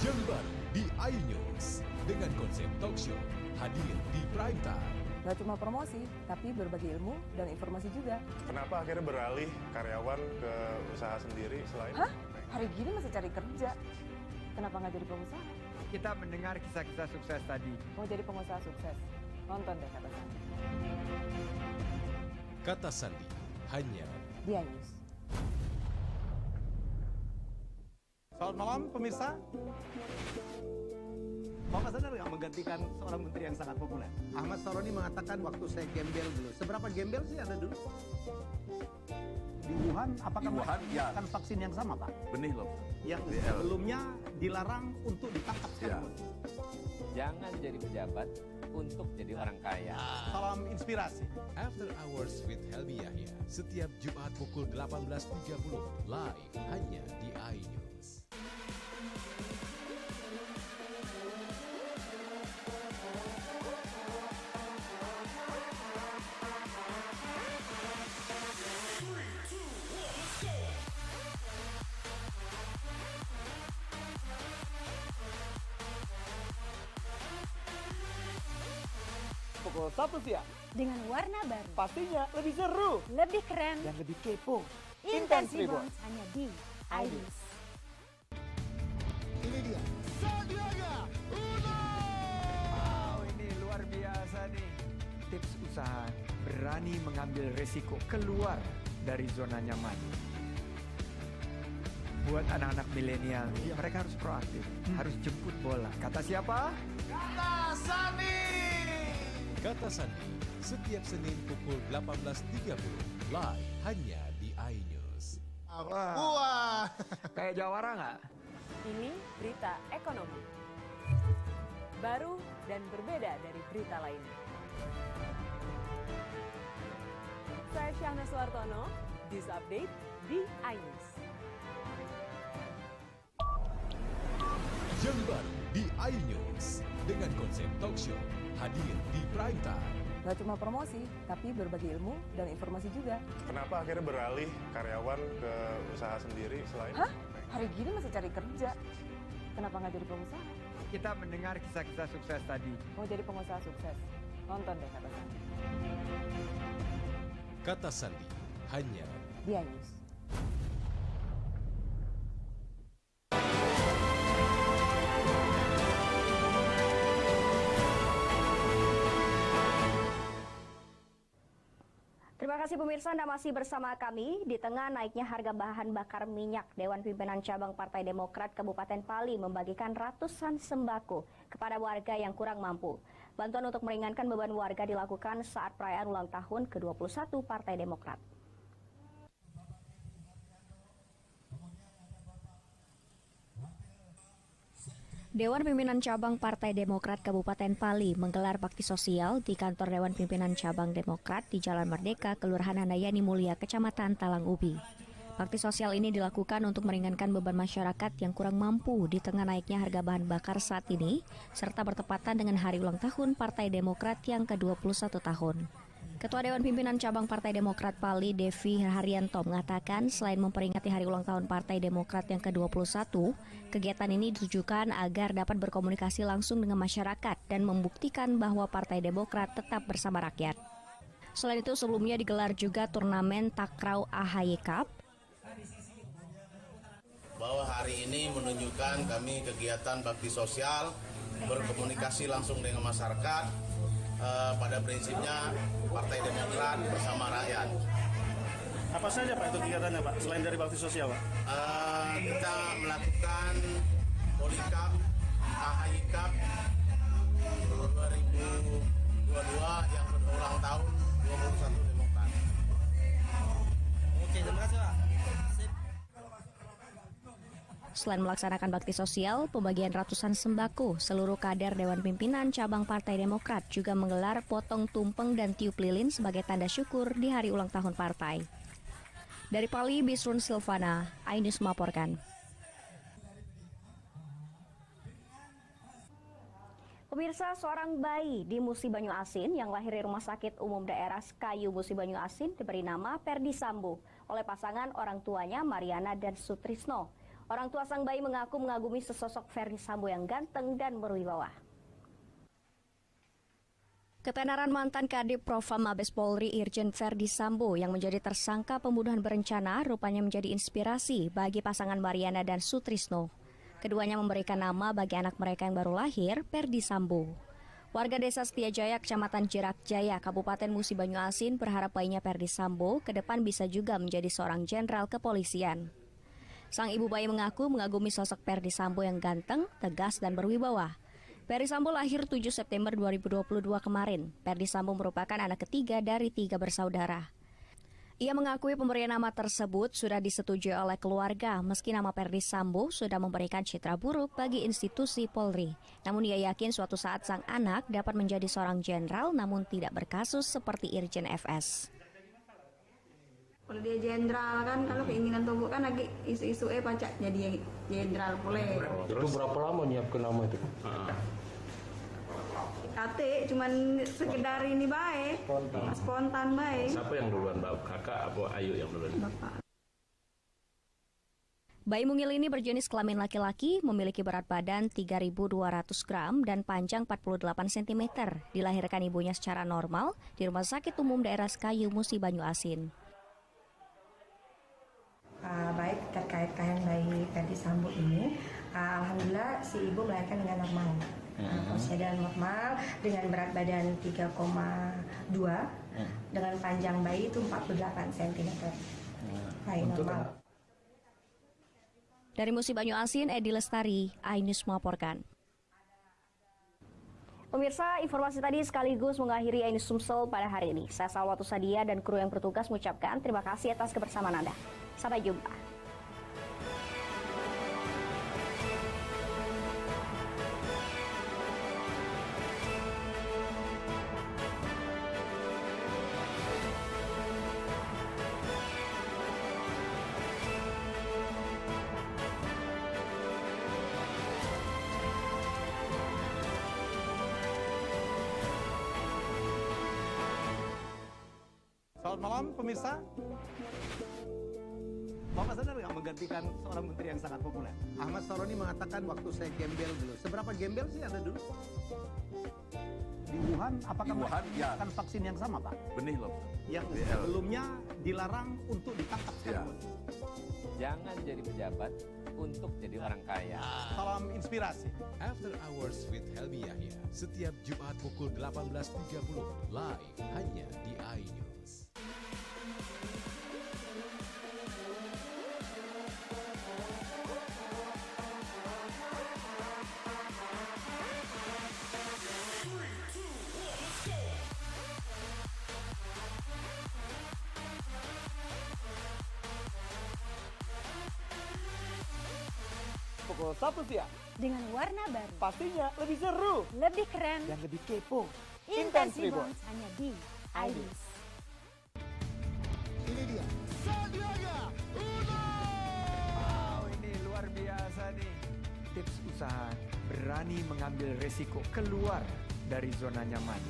Yang baru di iNews dengan konsep talk show hadir di prime time. Gak cuma promosi, tapi berbagi ilmu dan informasi juga. Kenapa akhirnya beralih karyawan ke usaha sendiri selain? Hah? Hari gini masih cari kerja. Kenapa nggak jadi pengusaha? Kita mendengar kisah-kisah sukses tadi. Mau jadi pengusaha sukses? Nonton deh Kata Sandi. Kata Sandi hanya di iNews. Selamat malam pemirsa. Bapak sadar nggak menggantikan seorang menteri yang sangat populer? Ahmad Saroni mengatakan waktu saya gembel dulu. Seberapa gembel sih Anda dulu? Di Wuhan, apakah melakukan vaksin yang sama, Pak? Benih loh. Yang sebelumnya dilarang untuk ditangkap sekalipun. Jangan jadi pejabat untuk jadi orang kaya. Salam inspirasi. After Hours with Helmi Yahya setiap Jumat pukul 18.30 live hanya di iNews. Pukul 1 siang. Dengan warna baru. Pastinya lebih seru. Lebih keren. Dan lebih kepo. Intense Reborn hanya di iNews. Ini dia. Sandiaga Uno. Wow, ini luar biasa nih. Tips usaha, berani mengambil resiko keluar dari zona nyaman. Buat anak-anak milenial, mereka harus proaktif, harus jemput bola. Kata siapa? Kata Sandi. Kata Sandi setiap Senin pukul 18.30 live hanya di iNews. Wah. Kayak jawara nggak? Ini berita ekonomi. Baru dan berbeda dari berita lainnya. Saya Syahna Suartono, News Update di iNews. Yang baru di iNews dengan konsep talk show hadir di prime time. Gak cuma promosi, tapi berbagi ilmu dan informasi juga. Kenapa akhirnya beralih karyawan ke usaha sendiri selain? Hah? Hari gini masih cari kerja. Kenapa nggak jadi pengusaha? Kita mendengar kisah-kisah sukses tadi. Mau jadi pengusaha sukses? Nonton deh Kata Sandi. Kata Sandi hanya di iNews. Terima kasih pemirsa, Anda masih bersama kami. Di tengah naiknya harga bahan bakar minyak, Dewan Pimpinan Cabang Partai Demokrat Kabupaten Pali membagikan ratusan sembako kepada warga yang kurang mampu. Bantuan untuk meringankan beban warga dilakukan saat perayaan ulang tahun ke-21 Partai Demokrat. Dewan Pimpinan Cabang Partai Demokrat Kabupaten Pali menggelar bakti sosial di kantor Dewan Pimpinan Cabang Demokrat di Jalan Merdeka, Kelurahan Handayani Mulia, Kecamatan Talang Ubi. Bakti sosial ini dilakukan untuk meringankan beban masyarakat yang kurang mampu di tengah naiknya harga bahan bakar saat ini, serta bertepatan dengan hari ulang tahun Partai Demokrat yang ke-21 tahun. Ketua Dewan Pimpinan Cabang Partai Demokrat Pali, Devi Haryanto, mengatakan selain memperingati hari ulang tahun Partai Demokrat yang ke-21, kegiatan ini ditujukan agar dapat berkomunikasi langsung dengan masyarakat dan membuktikan bahwa Partai Demokrat tetap bersama rakyat. Selain itu, sebelumnya digelar juga turnamen Takraw AHY Cup. Bahwa hari ini menunjukkan kami kegiatan bakti sosial, berkomunikasi langsung dengan masyarakat, pada prinsipnya Partai Demokrat bersama rakyat. Apa saja Pak itu kegiatannya Pak, selain dari bakti sosial Pak? Kita melakukan Polikap, AHY Cup 2022 yang berulang tahun 21 Demokrat. Oke, terima kasih Pak. Selain melaksanakan bakti sosial, pembagian ratusan sembako, seluruh kader Dewan Pimpinan Cabang Partai Demokrat juga menggelar potong tumpeng dan tiup lilin sebagai tanda syukur di hari ulang tahun partai. Dari Pali, Bisrun Silvana, iNews melaporkan. Pemirsa, seorang bayi di Musi Banyu Asin yang lahir di Rumah Sakit Umum Daerah Kayu Musi Banyu Asin diberi nama Perdi Sambo oleh pasangan orang tuanya Mariana dan Sutrisno. Orang tua sang bayi mengaku mengagumi sesosok Perdi Sambo yang ganteng dan berwibawa. Ketenaran mantan Kadip Propam Mabes Polri Irjen Perdi Sambo yang menjadi tersangka pembunuhan berencana rupanya menjadi inspirasi bagi pasangan Mariana dan Sutrisno. Keduanya memberikan nama bagi anak mereka yang baru lahir, Perdi Sambo. Warga Desa Setiajaya, Kecamatan Jerak Jaya, Kabupaten Musi Banyu Asin berharap bayinya Perdi Sambo ke depan bisa juga menjadi seorang jenderal kepolisian. Sang ibu bayi mengaku mengagumi sosok Perdi Sambo yang ganteng, tegas, dan berwibawa. Perdi Sambo lahir 7 September 2022 kemarin. Perdi Sambo merupakan anak ketiga dari 3 bersaudara. Ia mengakui pemberian nama tersebut sudah disetujui oleh keluarga, meski nama Perdi Sambo sudah memberikan citra buruk bagi institusi Polri. Namun ia yakin suatu saat sang anak dapat menjadi seorang jenderal namun tidak berkasus seperti Irjen FS. Kalau dia jenderal kan, kalau keinginan tubuh kan lagi isu-isu pacak jadi jenderal boleh. Itu berapa lama nyiapkan nama itu? Kate cuman sekedar ini baik, spontan baik. Siapa yang duluan, kakak atau Ayu yang duluan? Bapak. Bayi mungil ini berjenis kelamin laki-laki, memiliki berat badan 3.200 gram dan panjang 48 cm. Dilahirkan ibunya secara normal di Rumah Sakit Umum Daerah Kayu Musi Banyu Asin. Baik terkait kehamilan bayi Perdi Sambo ini, alhamdulillah si ibu melahirkan dengan normal. Prosesnya normal dengan berat badan 3,2 dengan panjang bayi itu 48 cm. Bayi normal. Dari Musi Banyu Asin, Edi Lestari, iNews melaporkan. Pemirsa, informasi tadi sekaligus mengakhiri iNews Sumsel pada hari ini. Saya Salwatu Sadia dan kru yang bertugas mengucapkan terima kasih atas kebersamaan Anda. Sampai jumpa. Selamat malam pemirsa. Bapak sadar nggak menggantikan seorang menteri yang sangat populer? Ahmad Saroni mengatakan waktu saya gembel dulu. Seberapa gembel sih Anda dulu? Di Wuhan, apakah menggunakan vaksin yang sama Pak? Benih loh. Yang sebelumnya dilarang untuk ditangkap sekarang. Jangan jadi pejabat untuk jadi orang kaya. Salam inspirasi. After Hours with Helmi Yahya, setiap Jumat pukul 18.30 live hanya di iNews. pukul 1 siang. Dengan warna baru. Pastinya lebih seru. Lebih keren. Dan lebih kepo. Intense Reborns hanya di iNews. Ini dia. Sandiaga Uno. Wow, ini luar biasa nih. Tips usaha berani mengambil resiko keluar dari zona nyaman.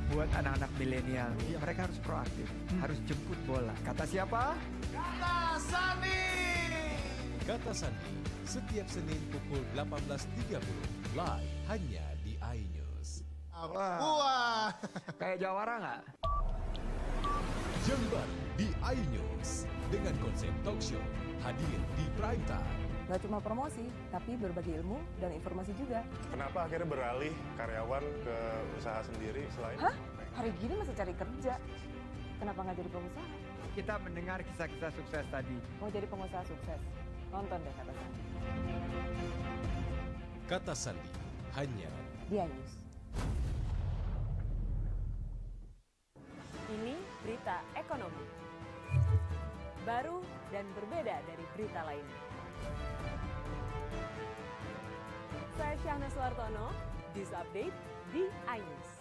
Buat anak-anak milenial, mereka harus proaktif, harus jemput bola. Kata siapa? Kata Sandi. Kata Sandi, setiap Senin pukul 18.30, live hanya di iNews. Wah. Kayak jawara nggak? Jam baru di iNews dengan konsep talk show hadir di prime time. Gak cuma promosi, tapi berbagi ilmu dan informasi juga. Kenapa akhirnya beralih karyawan ke usaha sendiri selain? Hah? Hari gini masih cari kerja. Kenapa nggak jadi pengusaha? Kita mendengar kisah-kisah sukses tadi. Mau jadi pengusaha sukses? Nonton deh Kata Sandi. Kata Sandi, hanya di iNews. Ini berita ekonomi. Baru dan berbeda dari berita lainnya. Saya Syahna Suartono, News Update di iNews.